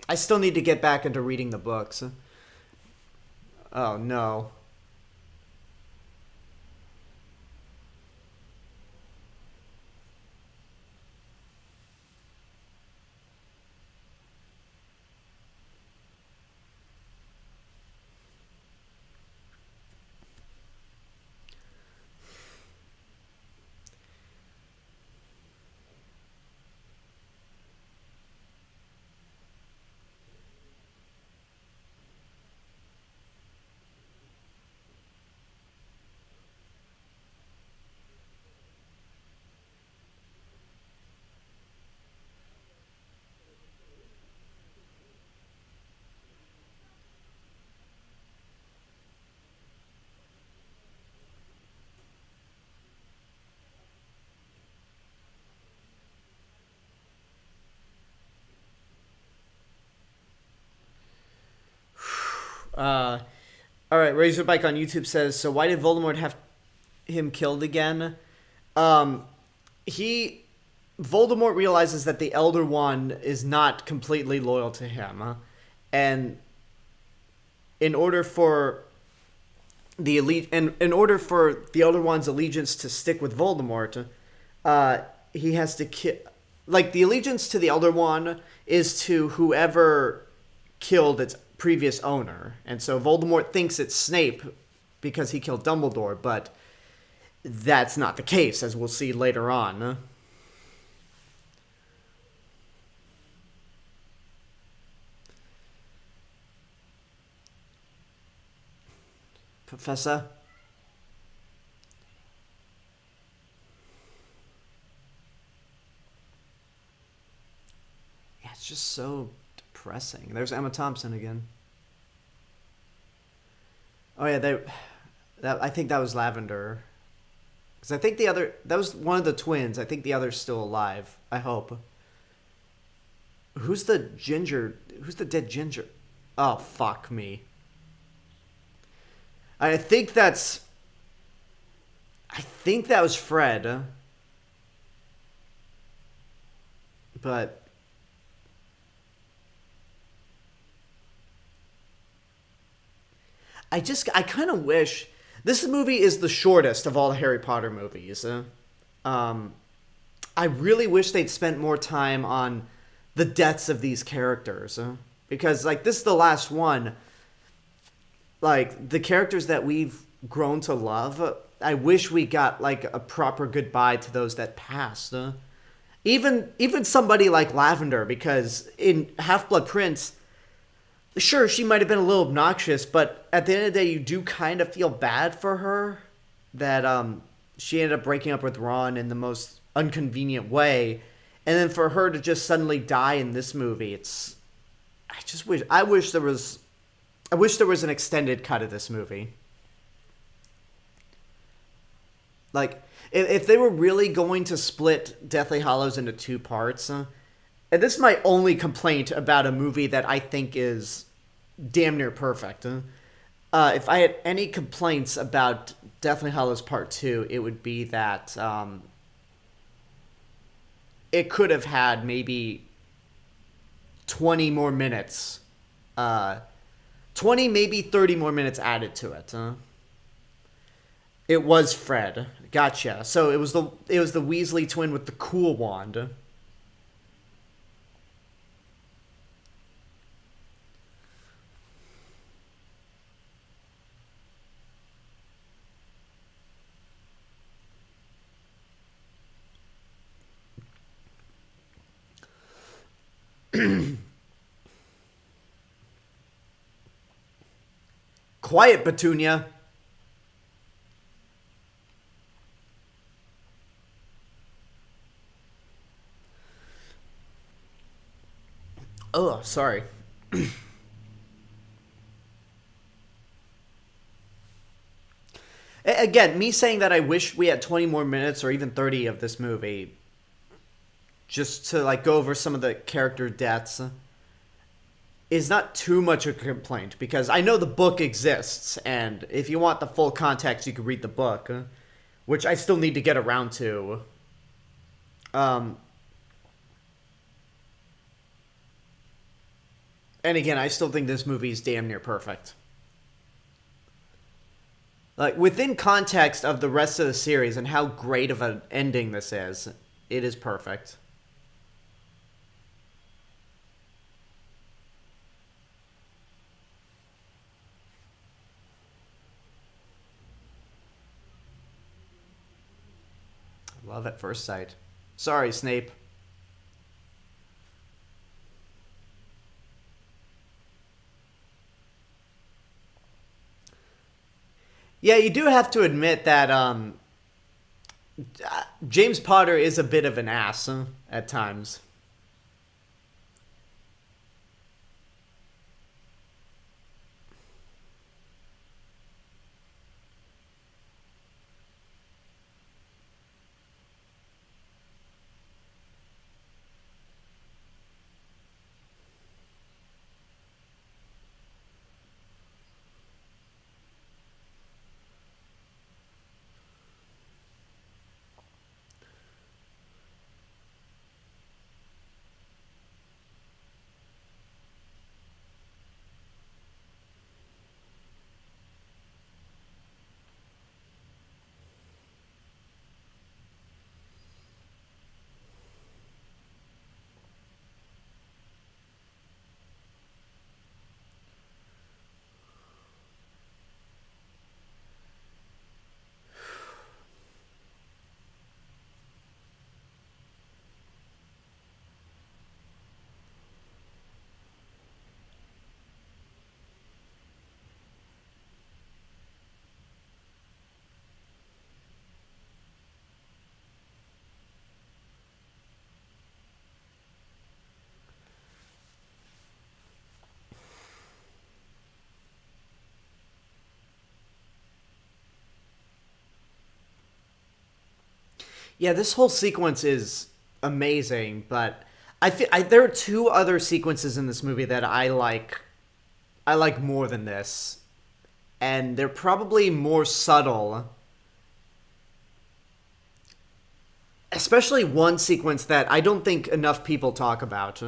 I still need to get back into reading the books. Oh, no. All right, Razorbike on YouTube says, so why did Voldemort have him killed again? Voldemort realizes that the Elder Wand is not completely loyal to him, and in order for the Elder Wand's allegiance to stick with Voldemort, he has to kill. Like, the allegiance to the Elder Wand is to whoever killed its previous owner, and so Voldemort thinks it's Snape because he killed Dumbledore, but that's not the case, as we'll see later on. Professor? Yeah, it's just so depressing. There's Emma Thompson again. Oh yeah, I think that was Lavender. Because I think that was one of the twins. I think the other's still alive. I hope. Who's the dead ginger? Oh, fuck me. I think that was Fred. But I kind of wish this movie is the shortest of all the Harry Potter movies. I really wish they'd spent more time on the deaths of these characters, because like this is the last one. Like the characters that we've grown to love, I wish we got like a proper goodbye to those that passed. Even somebody like Lavender, because in Half-Blood Prince, sure, she might have been a little obnoxious, but at the end of the day, you do kind of feel bad for her that she ended up breaking up with Ron in the most inconvenient way, and then for her to just suddenly die in this movie, I wish there was an extended cut of this movie. Like, if they were really going to split Deathly Hallows into two parts, and this is my only complaint about a movie that I think is damn near perfect. If I had any complaints about Deathly Hallows Part 2, it would be that it could have had maybe 20 more minutes. 20, maybe 30 more minutes added to it. It was Fred. Gotcha. So it was the Weasley twin with the cool wand. Quiet, Petunia. Oh, sorry. Again, me saying that I wish we had 20 more minutes or even 30 of this movie just to like go over some of the character deaths is not too much a complaint, because I know the book exists, and if you want the full context, you can read the book, which I still need to get around to. And again, I still think this movie is damn near perfect. Like, within context of the rest of the series and how great of an ending this is, it is perfect. Love at first sight. Sorry, Snape. Yeah, you do have to admit that James Potter is a bit of an ass at times. Yeah, this whole sequence is amazing, but there are two other sequences in this movie that I like. I like more than this, and they're probably more subtle. Especially one sequence that I don't think enough people talk about.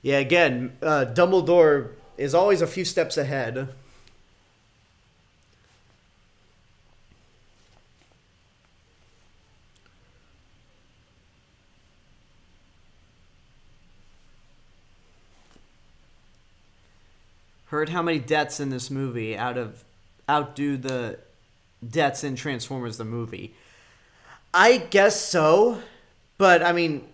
Yeah, again, Dumbledore is always a few steps ahead. Heard how many deaths in this movie outdo the deaths in Transformers the movie. I guess so, but I mean,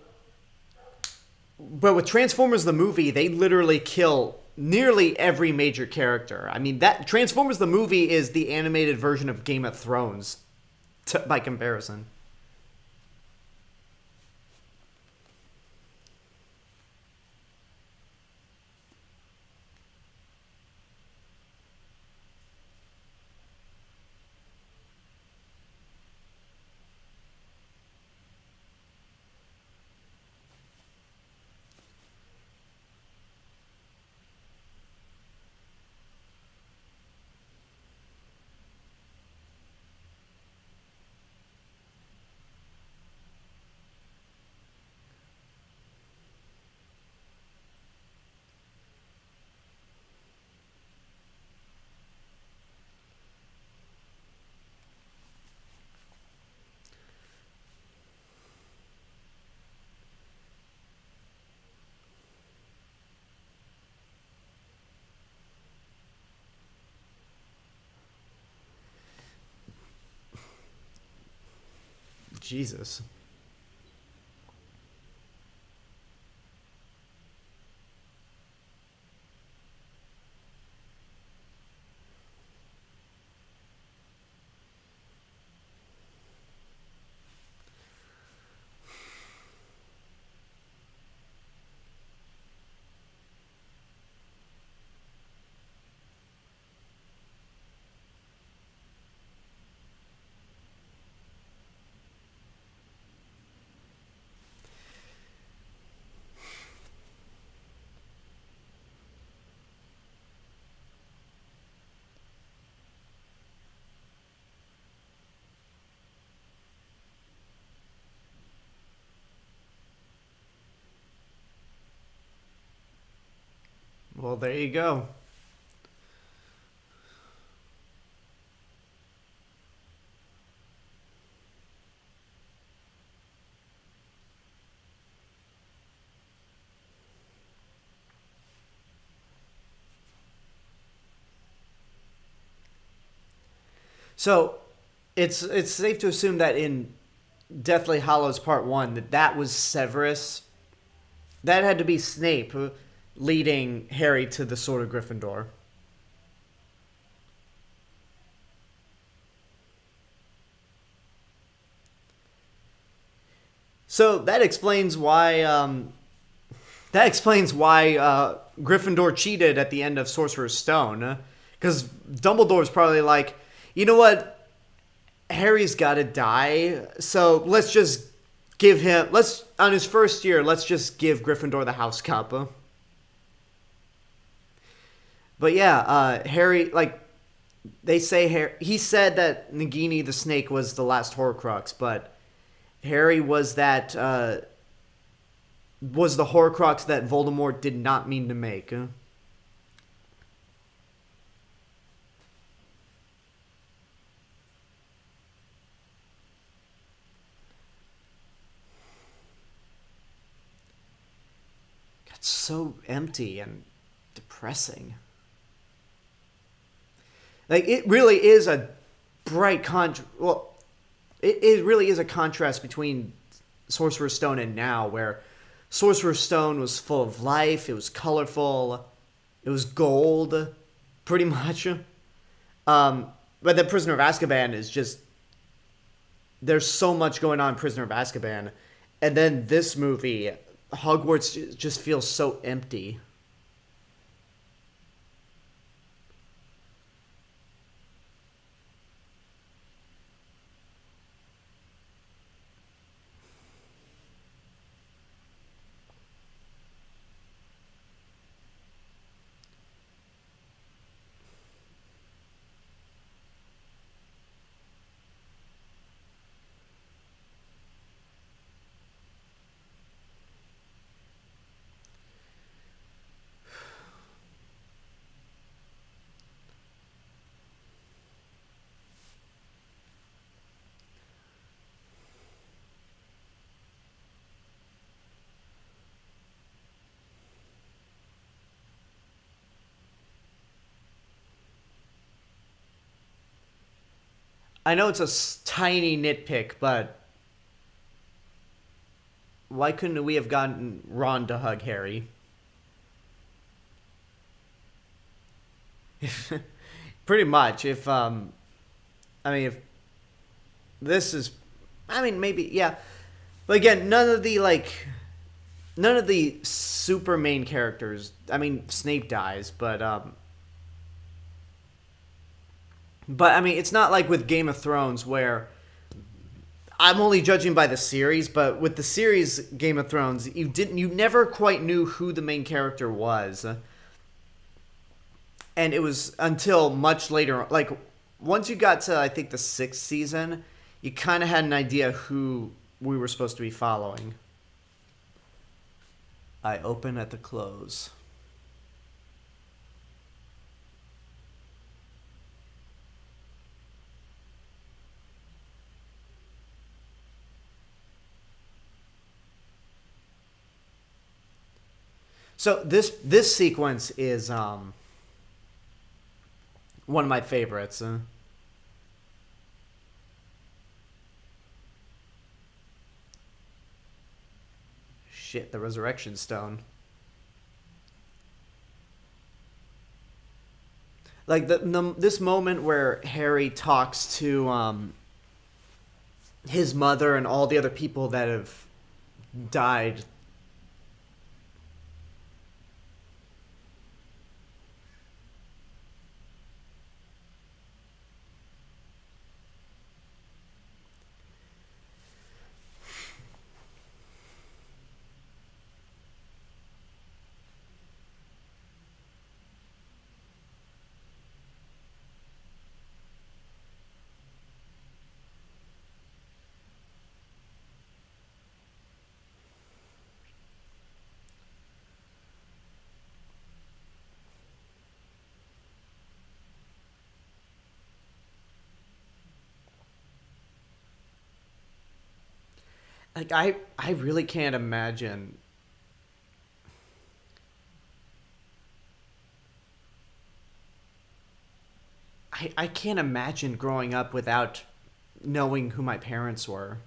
but with Transformers the movie, they literally kill nearly every major character. I mean, that Transformers the movie is the animated version of Game of Thrones by comparison. Jesus. Well, there you go. So, it's safe to assume that in Deathly Hallows Part 1 that was Severus. That had to be Snape leading Harry to the Sword of Gryffindor. So that explains why Gryffindor cheated at the end of Sorcerer's Stone, because Dumbledore's probably like, you know what, Harry's got to die, so let's just give him, let's on his first year, let's just give Gryffindor the House Cup. But yeah, Harry, like, they say Harry, he said that Nagini the snake was the last Horcrux, but Harry was the Horcrux that Voldemort did not mean to make. It's so empty and depressing. Like, it really is a bright it really is a contrast between Sorcerer's Stone and now, where Sorcerer's Stone was full of life, it was colorful, it was gold, pretty much. But the Prisoner of Azkaban is just, there's so much going on in Prisoner of Azkaban, and then this movie, Hogwarts just feels so empty. I know it's a tiny nitpick, but why couldn't we have gotten Ron to hug Harry? Pretty much. If this is, maybe, yeah. But again, none of the super main characters. Snape dies, but it's not like with Game of Thrones, where I'm only judging by the series, but with the series Game of Thrones, you never quite knew who the main character was. And it was until much later, like once you got to, I think, the 6th season, you kind of had an idea who we were supposed to be following. I open at the close. So this sequence is one of my favorites. shit, the Resurrection Stone. Like this moment where Harry talks to his mother and all the other people that have died. Like I really can't imagine. I can't imagine growing up without knowing who my parents were.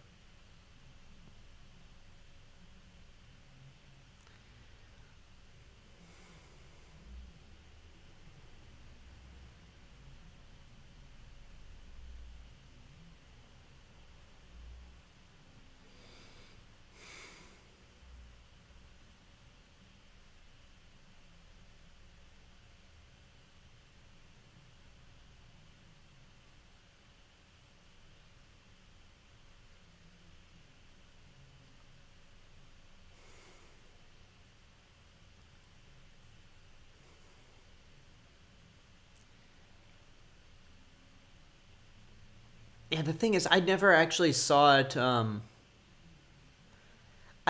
Yeah, the thing is, I never actually saw it. I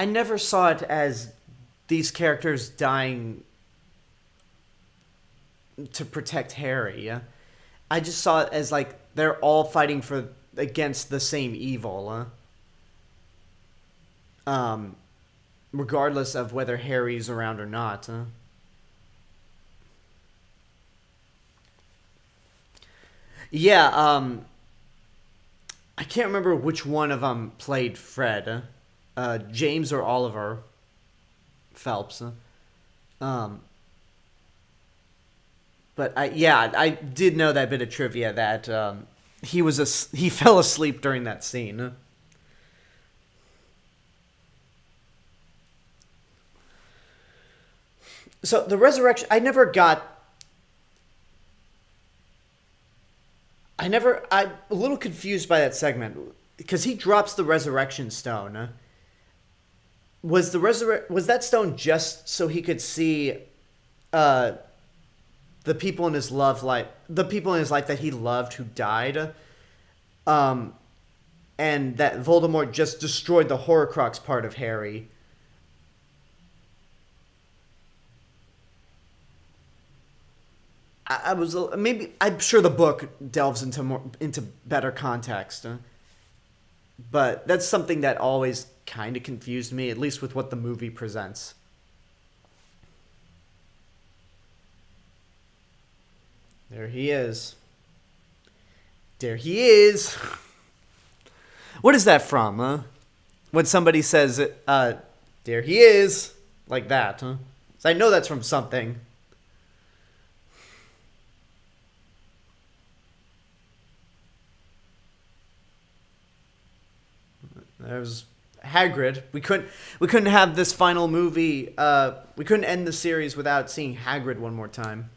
never saw it as these characters dying to protect Harry. Yeah? I just saw it as like they're all fighting for against the same evil. Regardless of whether Harry's around or not. Yeah. I can't remember which one of them played Fred. James or Oliver Phelps. But I did know that bit of trivia that he fell asleep during that scene. So the resurrection, I'm a little confused by that segment because he drops the resurrection stone. Was that stone just so he could see the people in his life that he loved who died, and that Voldemort just destroyed the Horcrux part of Harry? I'm sure the book delves into better context, but that's something that always kind of confused me, at least with what the movie presents. There he is. There he is. What is that from, huh? When somebody says, there he is, like that, huh? So I know that's from something. There's Hagrid. We couldn't have this final movie. We couldn't end the series without seeing Hagrid one more time.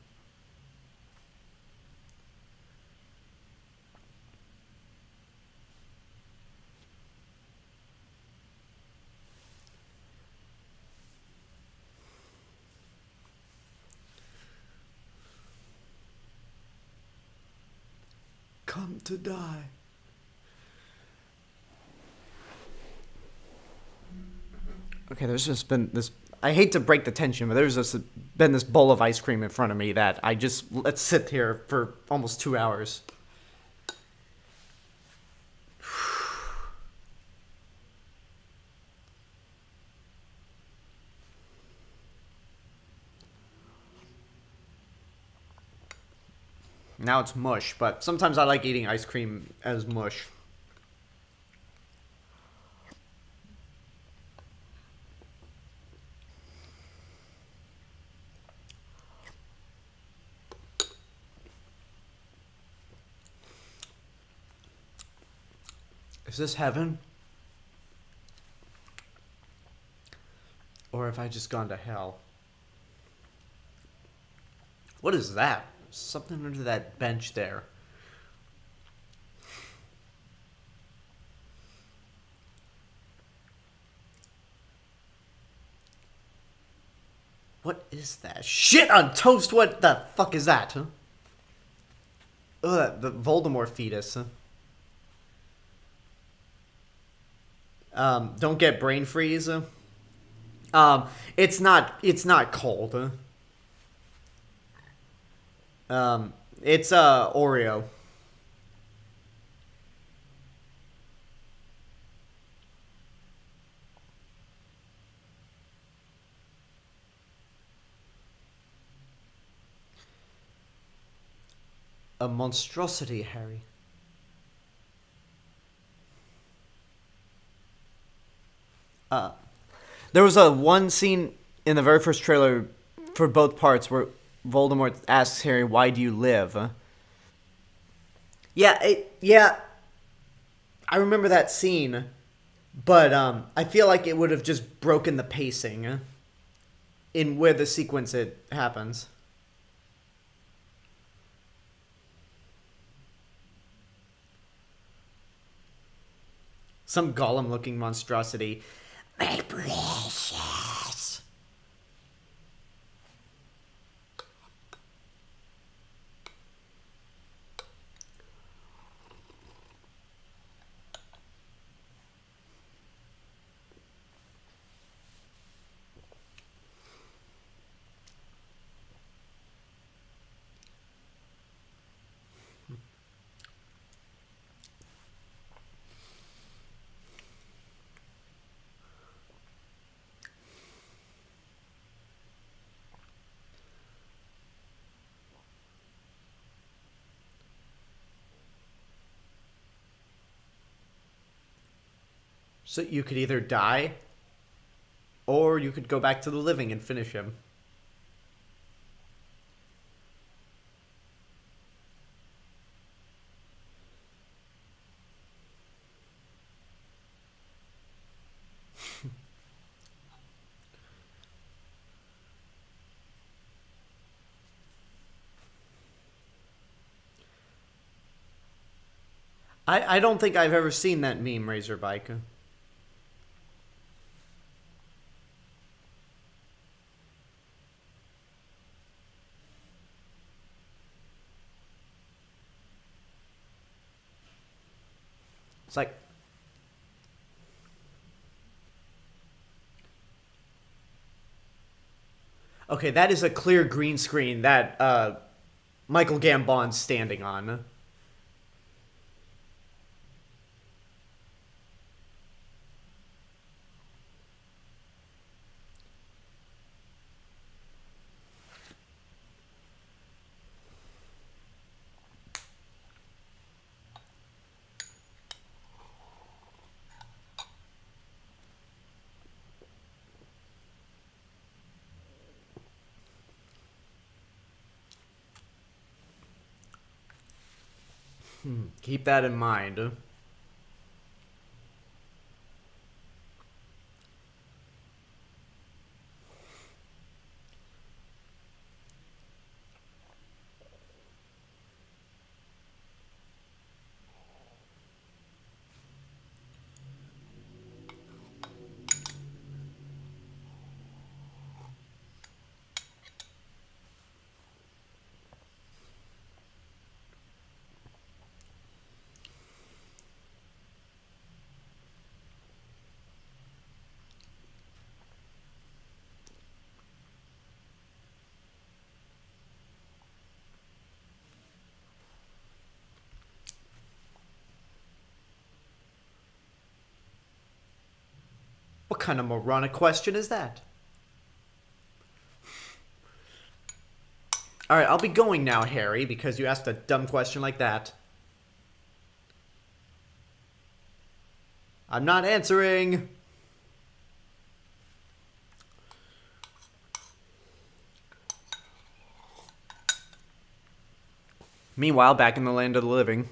Come to die. Okay, there's just been this. I hate to break the tension, but there's just been this bowl of ice cream in front of me that let's sit here for almost 2 hours. Now it's mush, but sometimes I like eating ice cream as mush. Is this heaven? Or have I just gone to hell? What is that? Something under that bench there. What is that? Shit on toast! What the fuck is that? Huh? Ugh, the Voldemort fetus. Don't get brain freeze. It's not cold. It's Oreo. A monstrosity, Harry. There was a one scene in the very first trailer for both parts where Voldemort asks Harry, "Why do you live?" Yeah. I remember that scene, but I feel like it would have just broken the pacing in where the sequence it happens. Some Gollum-looking monstrosity. My precious. So you could either die, or you could go back to the living and finish him. I don't think I've ever seen that meme, Razorbike. It's like... Okay, that is a clear green screen that Michael Gambon's standing on. Keep that in mind. What kind of moronic question is that? Alright, I'll be going now, Harry, because you asked a dumb question like that. I'm not answering. Meanwhile, back in the land of the living.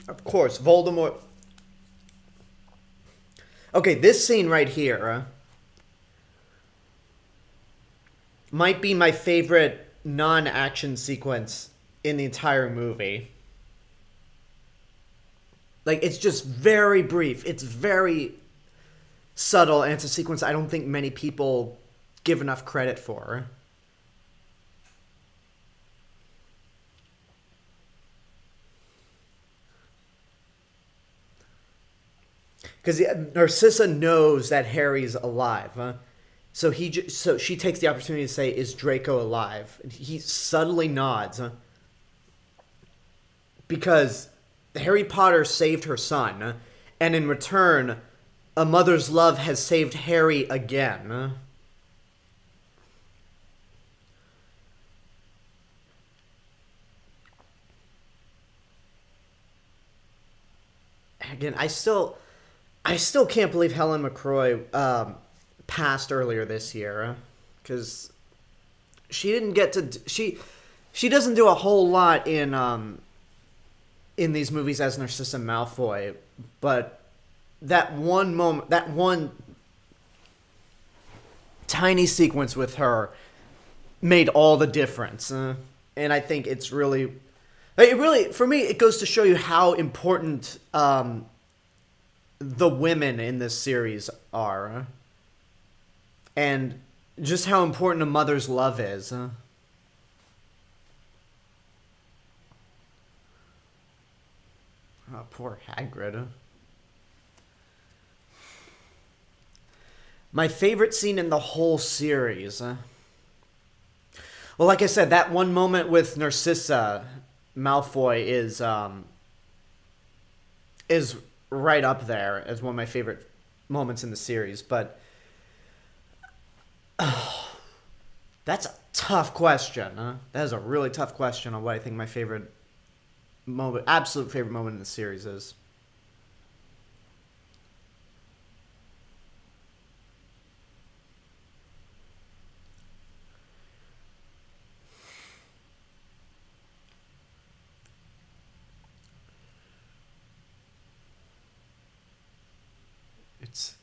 Of course, Voldemort. Okay, this scene right here might be my favorite non-action sequence in the entire movie. Like, it's just very brief. It's very subtle, and it's a sequence I don't think many people give enough credit for. Because Narcissa knows that Harry's alive, huh? So she takes the opportunity to say, "Is Draco alive?" And he subtly nods, huh? Because Harry Potter saved her son, huh? And in return, a mother's love has saved Harry again. Huh? Again, I still can't believe Helen McCroy passed earlier this year, because she didn't get to she doesn't do a whole lot in these movies as Narcissa Malfoy, but that one moment, that one tiny sequence with her made all the difference, and I think it really for me it goes to show you how important the women in this series are, and just how important a mother's love is. Oh, poor Hagrid. My favorite scene in the whole series. Well, like I said, that one moment with Narcissa Malfoy is right up there as one of my favorite moments in the series. But that's a tough question. Huh? That is a really tough question on what I think my favorite moment, absolute favorite moment in the series is. It's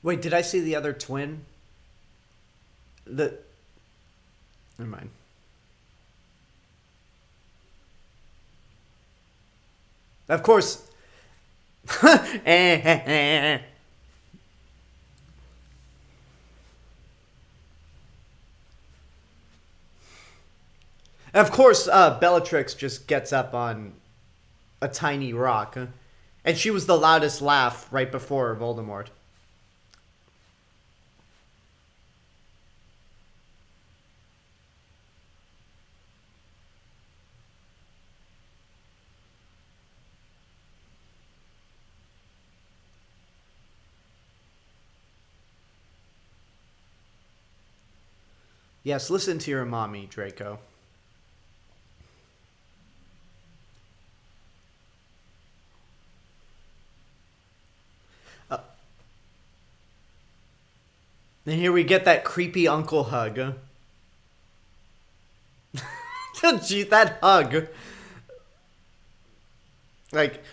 Wait, did I see the other twin? Never mind. Of course. Of course, Bellatrix just gets up on a tiny rock. And she was the loudest laugh right before Voldemort. Yes, listen to your mommy, Draco. And here we get that creepy uncle hug. Gee, that hug. Like...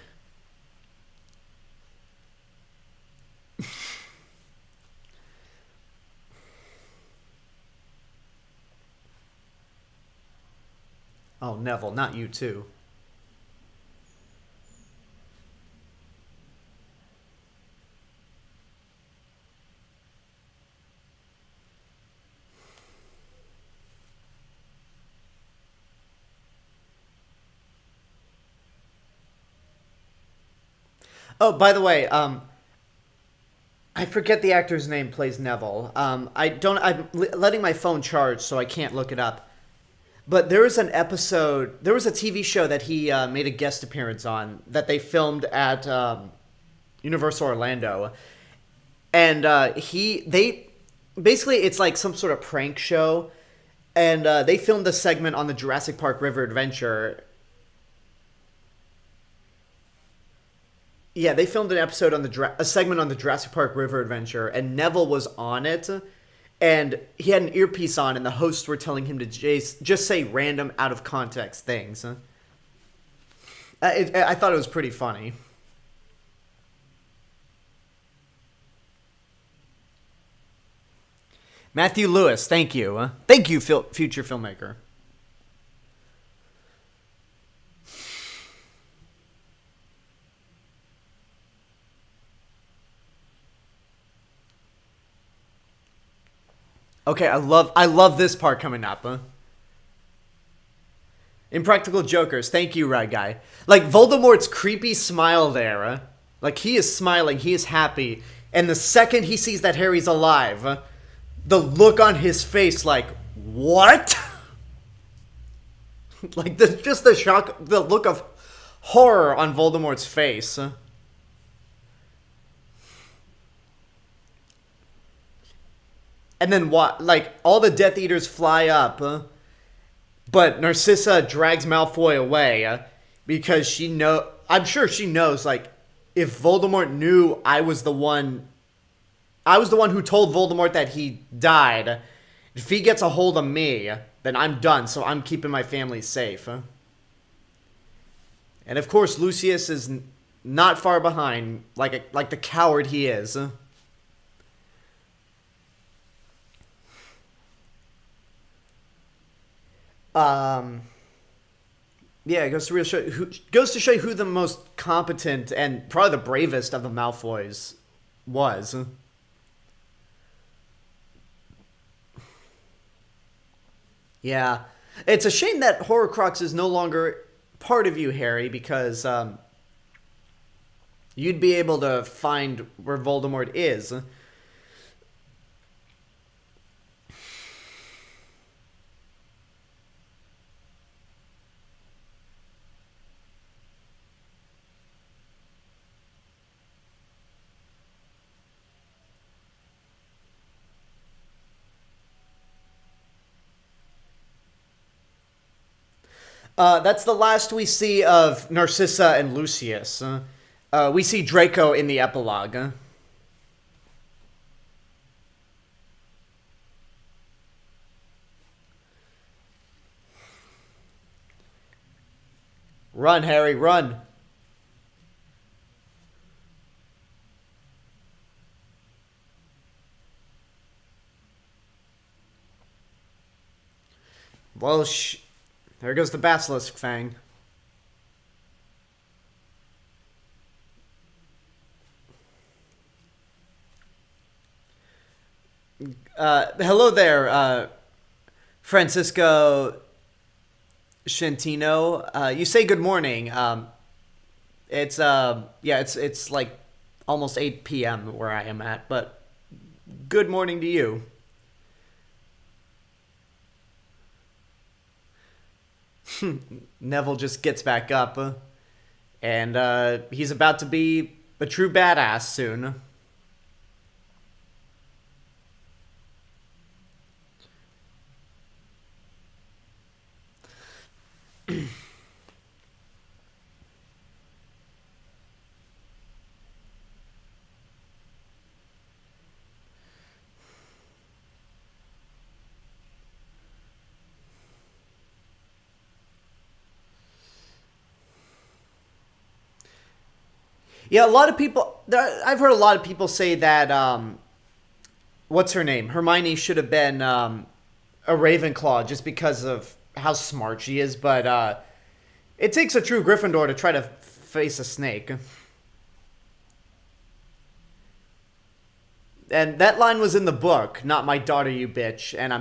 Oh, Neville, not you too. Oh, by the way, I forget the actor's name plays Neville. I'm letting my phone charge, so I can't look it up. But there was an episode, there was a TV show that he made a guest appearance on that they filmed at Universal Orlando. And they basically, it's like some sort of prank show. And they filmed a segment on the Jurassic Park River Adventure. Yeah, they filmed an episode on a segment on the Jurassic Park River Adventure, and Neville was on it, and he had an earpiece on, and the hosts were telling him to just say random, out of context things. I thought it was pretty funny. Matthew Lewis, thank you. Thank you, future filmmaker. Okay, I love this part coming up. Impractical Jokers, thank you, right guy. Like Voldemort's creepy smile there. Like he is smiling, he is happy, and the second he sees that Harry's alive, the look on his face, like what? Like just the shock, the look of horror on Voldemort's face. And then what? Like all the Death Eaters fly up, but Narcissa drags Malfoy away because I'm sure she knows. Like, if Voldemort knew I was the one who told Voldemort that he died. If he gets a hold of me, then I'm done. So I'm keeping my family safe. And of course, Lucius is not far behind, like the coward he is. Yeah, it goes to show you who the most competent and probably the bravest of the Malfoys was. Yeah, it's a shame that Horcrux is no longer part of you, Harry, because you'd be able to find where Voldemort is. That's the last we see of Narcissa and Lucius. We see Draco in the epilogue. Run, Harry, run. Well, there goes the Basilisk Fang. Hello there, Francisco Shantino. You say good morning. It's like almost 8 p.m. where I am at, but good morning to you. Neville just gets back up, and he's about to be a true badass soon. Yeah, a lot of people. I've heard a lot of people say that. What's her name? Hermione should have been a Ravenclaw just because of how smart she is, but it takes a true Gryffindor to try to face a snake. And that line was in the book, not my daughter, you bitch. And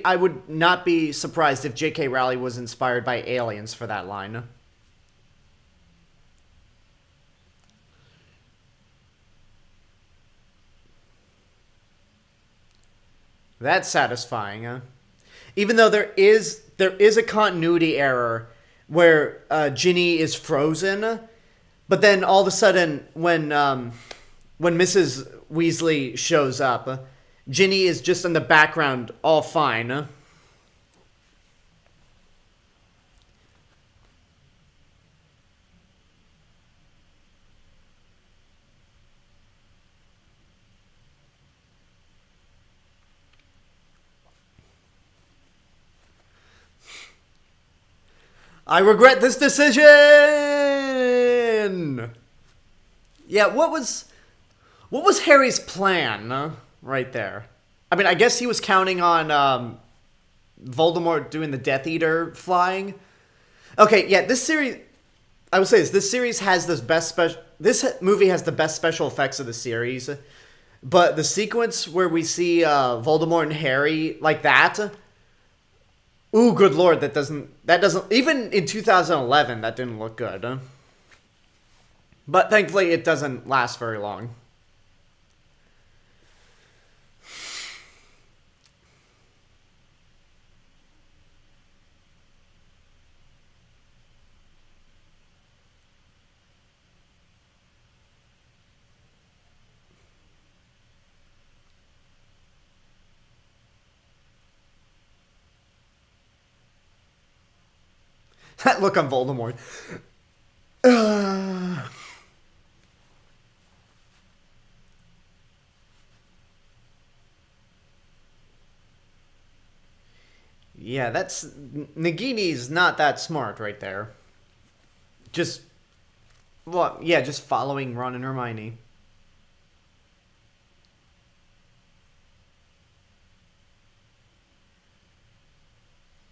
I would not be surprised if J.K. Rowling was inspired by aliens for that line. That's satisfying, huh? Even though there is there is a continuity error where Ginny is frozen, but then all of a sudden when Mrs. Weasley shows up, Ginny is just in the background, all fine. I regret this decision! Yeah, what was Harry's plan right there? I mean, I guess he was counting on Voldemort doing the Death Eater flying. Okay, yeah, this series, I would say this series has this movie has the best special effects of the series, but the sequence where we see Voldemort and Harry like that, ooh, good lord, that doesn't even in 2011 that didn't look good. But thankfully it doesn't last very long. That look on Voldemort. Yeah, that's... Nagini's not that smart right there. Just... Well, yeah, just following Ron and Hermione.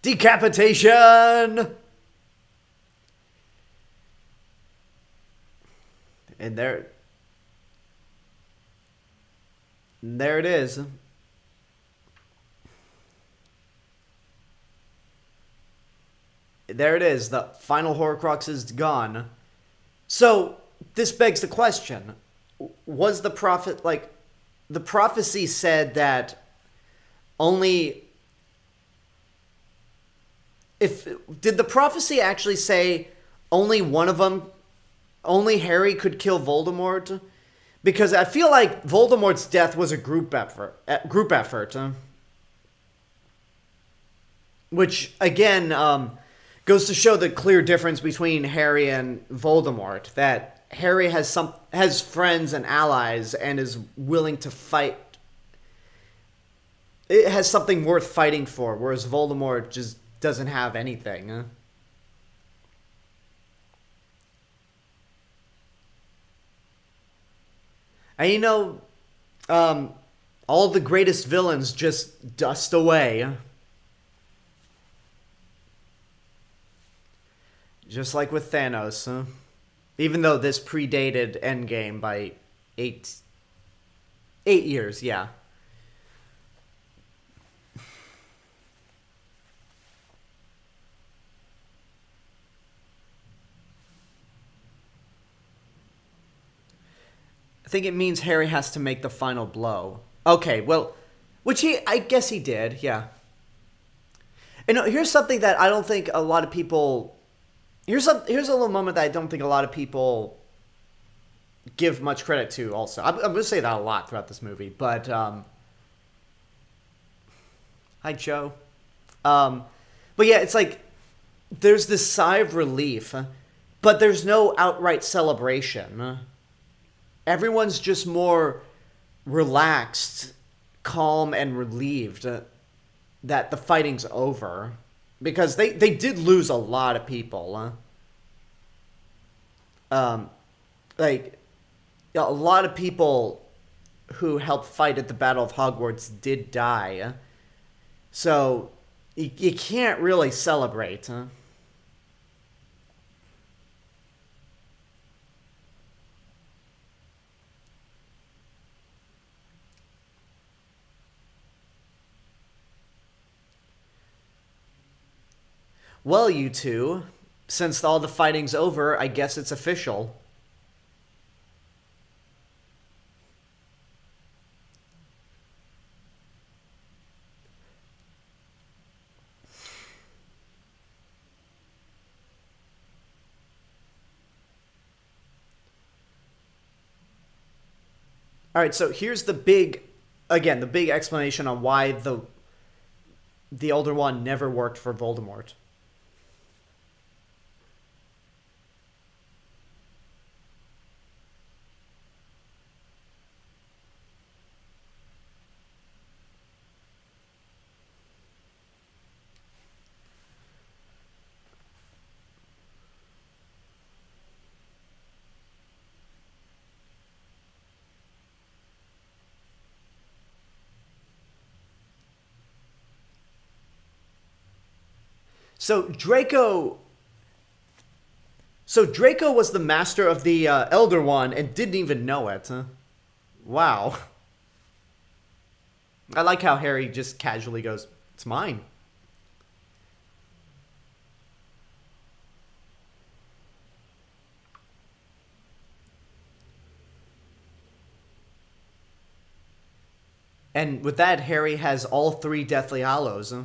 Decapitation! And there it is. There it is. The final Horcrux is gone. So, this begs the question. Was the prophet, like, the prophecy said that only... Did the prophecy actually say only one of them, only Harry could kill Voldemort? Because I feel like Voldemort's death was a group effort. Which, again, goes to show the clear difference between Harry and Voldemort. That Harry has friends and allies and is willing to fight. It has something worth fighting for, whereas Voldemort just doesn't have anything. And you know, all the greatest villains just dust away. Just like with Thanos. Even though this predated Endgame by 8 years, yeah. I think it means Harry has to make the final blow. Okay, well, I guess he did, yeah. And here's something that I don't think a lot of people... Here's a little moment that I don't think a lot of people give much credit to also. I'm going to say that a lot throughout this movie, but... Hi, Joe. But yeah, it's like, there's this sigh of relief, but there's no outright celebration. Everyone's just more relaxed, calm, and relieved that the fighting's over. Because they did lose a lot of people. Like, a lot of people who helped fight at the Battle of Hogwarts did die. So, you can't really celebrate. Well, you two, since all the fighting's over, I guess it's official. All right, so here's the big, again, the big explanation on why the Elder Wand never worked for Voldemort. So Draco was the master of the Elder Wand and didn't even know it. Huh? Wow. I like how Harry just casually goes, "It's mine." And with that, Harry has all three Deathly Hallows. Huh?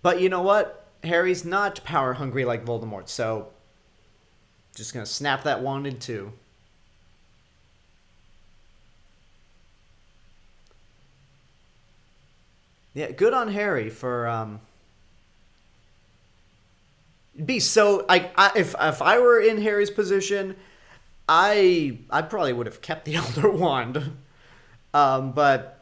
But you know what? Harry's not power hungry like Voldemort, so just gonna snap that wand in two. Yeah, good on Harry for be so. If I were in Harry's position, I probably would have kept the Elder Wand, but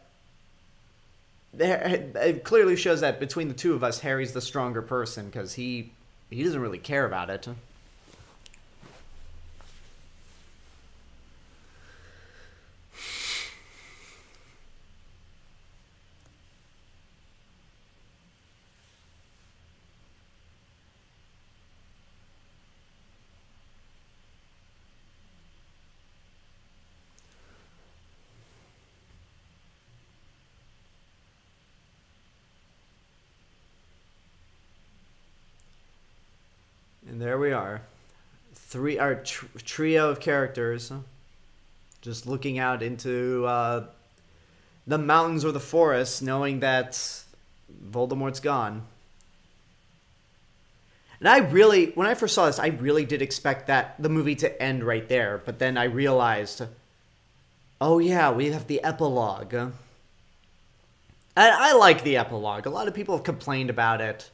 it clearly shows that between the two of us, Harry's the stronger person because he doesn't really care about it. And there we are, our trio of characters, just looking out into the mountains or the forest, knowing that Voldemort's gone. And when I first saw this, I really did expect that the movie to end right there. But then I realized, oh yeah, we have the epilogue. And I like the epilogue. A lot of people have complained about it.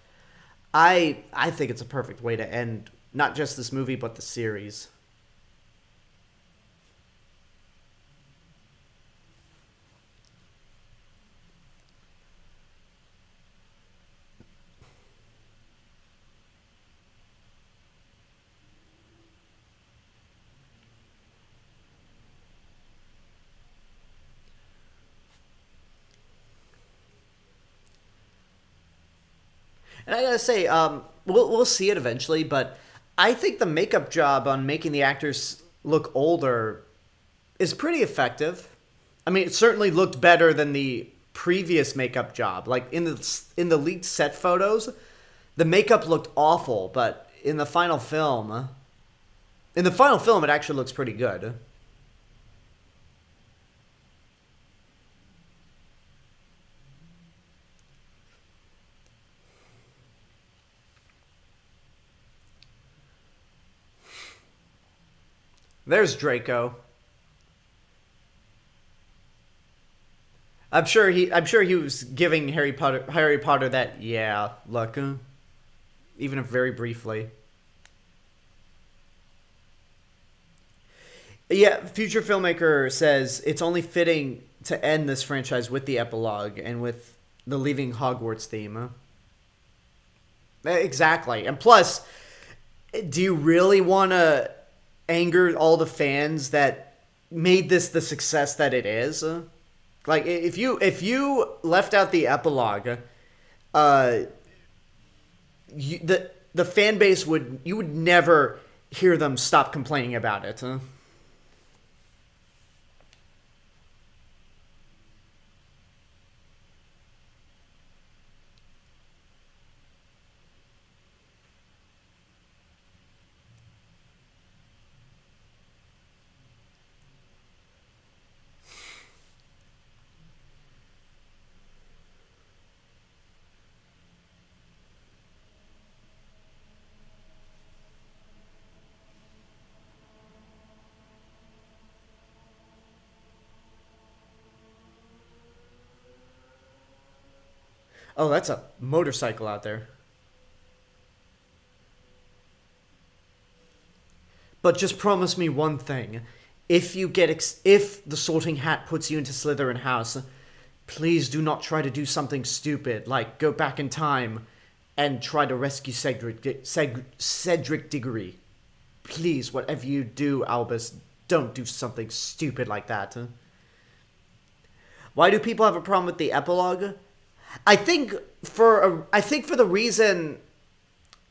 I think it's a perfect way to end not just this movie, but the series. And I gotta say, we'll see it eventually, but I think the makeup job on making the actors look older is pretty effective. I mean, it certainly looked better than the previous makeup job. Like in the leaked set photos, the makeup looked awful, but in the final film, it actually looks pretty good. There's Draco. I'm sure he was giving Harry Potter that, yeah, look, even if very briefly. Yeah, future filmmaker says it's only fitting to end this franchise with the epilogue and with the leaving Hogwarts theme. Exactly. And plus, do you really want to anger all the fans that made this the success that it is? Like, if you left out the epilogue, uh, the fan base would never hear them stop complaining about it. Huh? Oh, that's a motorcycle out there. But just promise me one thing. If the Sorting Hat puts you into Slytherin House, please do not try to do something stupid, like go back in time and try to rescue Cedric Diggory. Please, whatever you do, Albus, don't do something stupid like that. Why do people have a problem with the epilogue? I think for the reason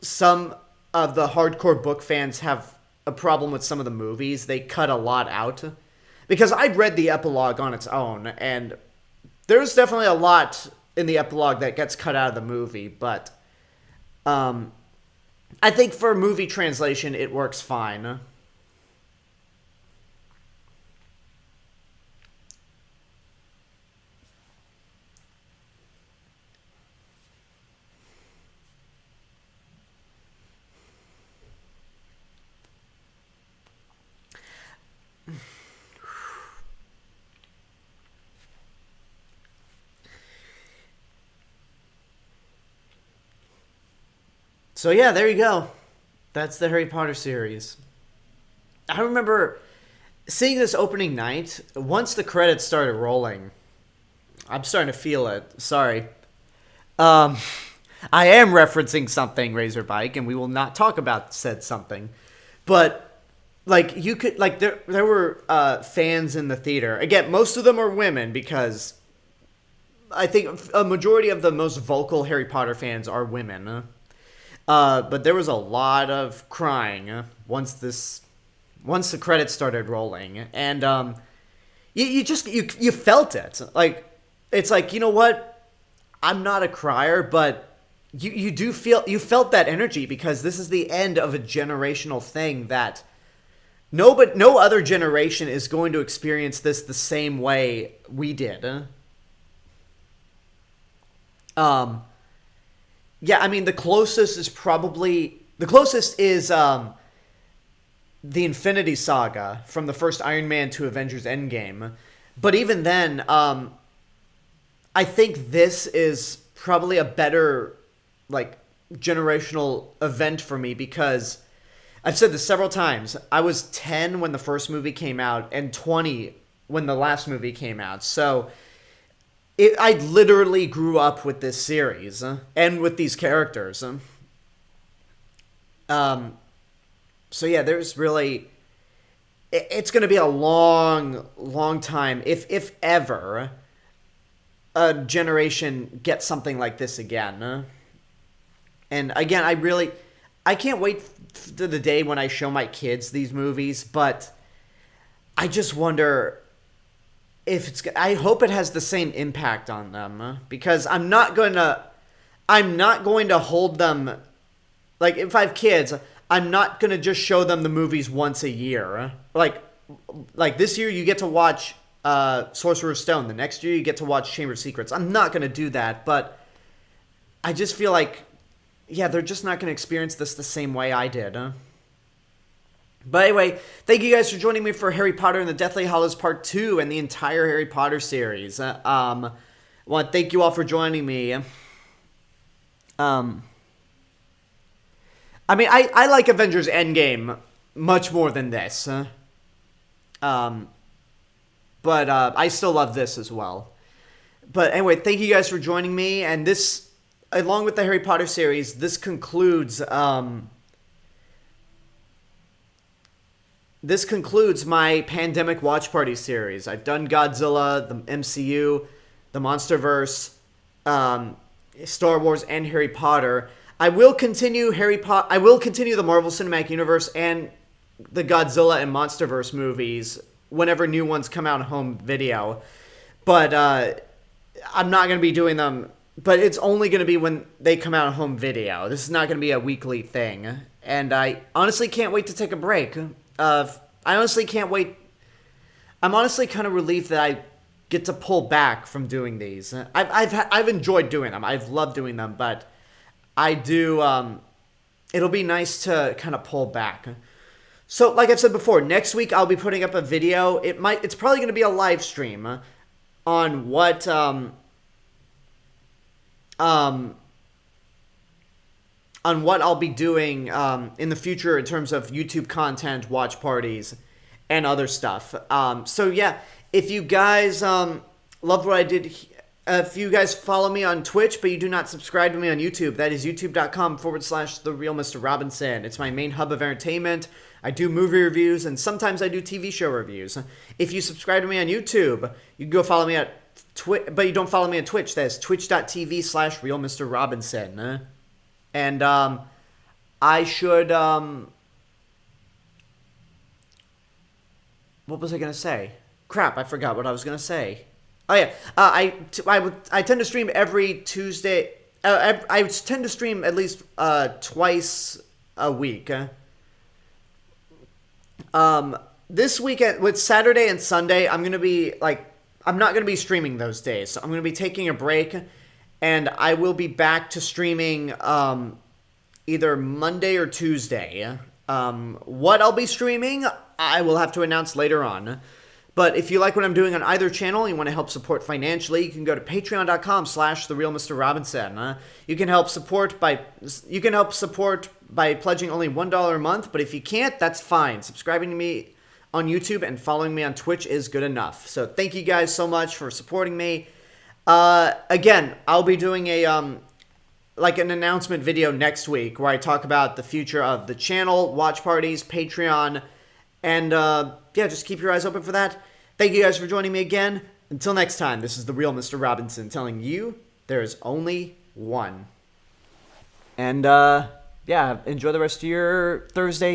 some of the hardcore book fans have a problem with some of the movies, they cut a lot out. Because I'd read the epilogue on its own, and there's definitely a lot in the epilogue that gets cut out of the movie, but I think for movie translation, it works fine. So yeah, there you go. That's the Harry Potter series. I remember seeing this opening night. Once the credits started rolling, I'm starting to feel it. Sorry. I am referencing something, Razorbyte, and we will not talk about said something. But like you could like there were fans in the theater. Again, most of them are women because I think a majority of the most vocal Harry Potter fans are women. But there was a lot of crying once the credits started rolling, and you felt it. Like it's like, you know what? I'm not a crier, but you felt that energy because this is the end of a generational thing that no other generation is going to experience this the same way we did. Yeah, I mean, the closest is the Infinity Saga from the first Iron Man to Avengers Endgame. But even then, I think this is probably a better, like, generational event for me because I've said this several times. I was 10 when the first movie came out and 20 when the last movie came out. So I literally grew up with this series and with these characters. So yeah, there's really... It's going to be a long, long time, if ever, a generation gets something like this again. And again, I can't wait to the day when I show my kids these movies, but I just wonder... I hope it has the same impact on them because I'm not going to hold them, like if I have kids, I'm not going to just show them the movies once a year. Like this year you get to watch Sorcerer's Stone. The next year you get to watch Chamber of Secrets. I'm not going to do that, but I just feel like, yeah, they're just not going to experience this the same way I did. But anyway, thank you guys for joining me for Harry Potter and the Deathly Hallows Part 2 and the entire Harry Potter series. I want to thank you all for joining me. I mean, I like Avengers Endgame much more than this. But I still love this as well. But anyway, thank you guys for joining me. And this, along with the Harry Potter series, this concludes... This concludes my Pandemic Watch Party series. I've done Godzilla, the MCU, the MonsterVerse, Star Wars, and Harry Potter. I will continue the Marvel Cinematic Universe and the Godzilla and MonsterVerse movies whenever new ones come out on home video. But I'm not going to be doing them. But it's only going to be when they come out on home video. This is not going to be a weekly thing. And I honestly can't wait to take a break. I honestly can't wait. I'm honestly kind of relieved that I get to pull back from doing these. I've enjoyed doing them. I've loved doing them, but I do. It'll be nice to kind of pull back. So, like I've said before, next week I'll be putting up a video. It's probably going to be a live stream on what on what I'll be doing in the future in terms of YouTube content, watch parties, and other stuff. So yeah, if you guys loved what I did, if you guys follow me on Twitch but you do not subscribe to me on YouTube, that is youtube.com/TheRealMrRobinson. It's my main hub of entertainment. I do movie reviews and sometimes I do TV show reviews. If you subscribe to me on YouTube, you can go follow me at Twitch, but you don't follow me on Twitch. That is twitch.tv/RealMrRobinson. And I should what was I gonna say? Crap, I forgot what I was gonna say. Oh yeah, I tend to stream every Tuesday. I tend to stream at least twice a week. This weekend with Saturday and Sunday, I'm not gonna be streaming those days. So I'm gonna be taking a break, and I will be back to streaming either Monday or Tuesday. What I'll be streaming, I will have to announce later on. But if you like what I'm doing on either channel and you want to help support financially, you can go to patreon.com/TheRealMrRobinson. You can help support by pledging only $1 a month, but if you can't, that's fine. Subscribing to me on YouTube and following me on Twitch is good enough. So thank you guys so much for supporting me. Again, I'll be doing a an announcement video next week where I talk about the future of the channel, watch parties, Patreon, and yeah, just keep your eyes open for that. Thank you guys for joining me again. Until next time, this is the real Mr. Robinson telling you there is only one. And yeah, enjoy the rest of your Thursday.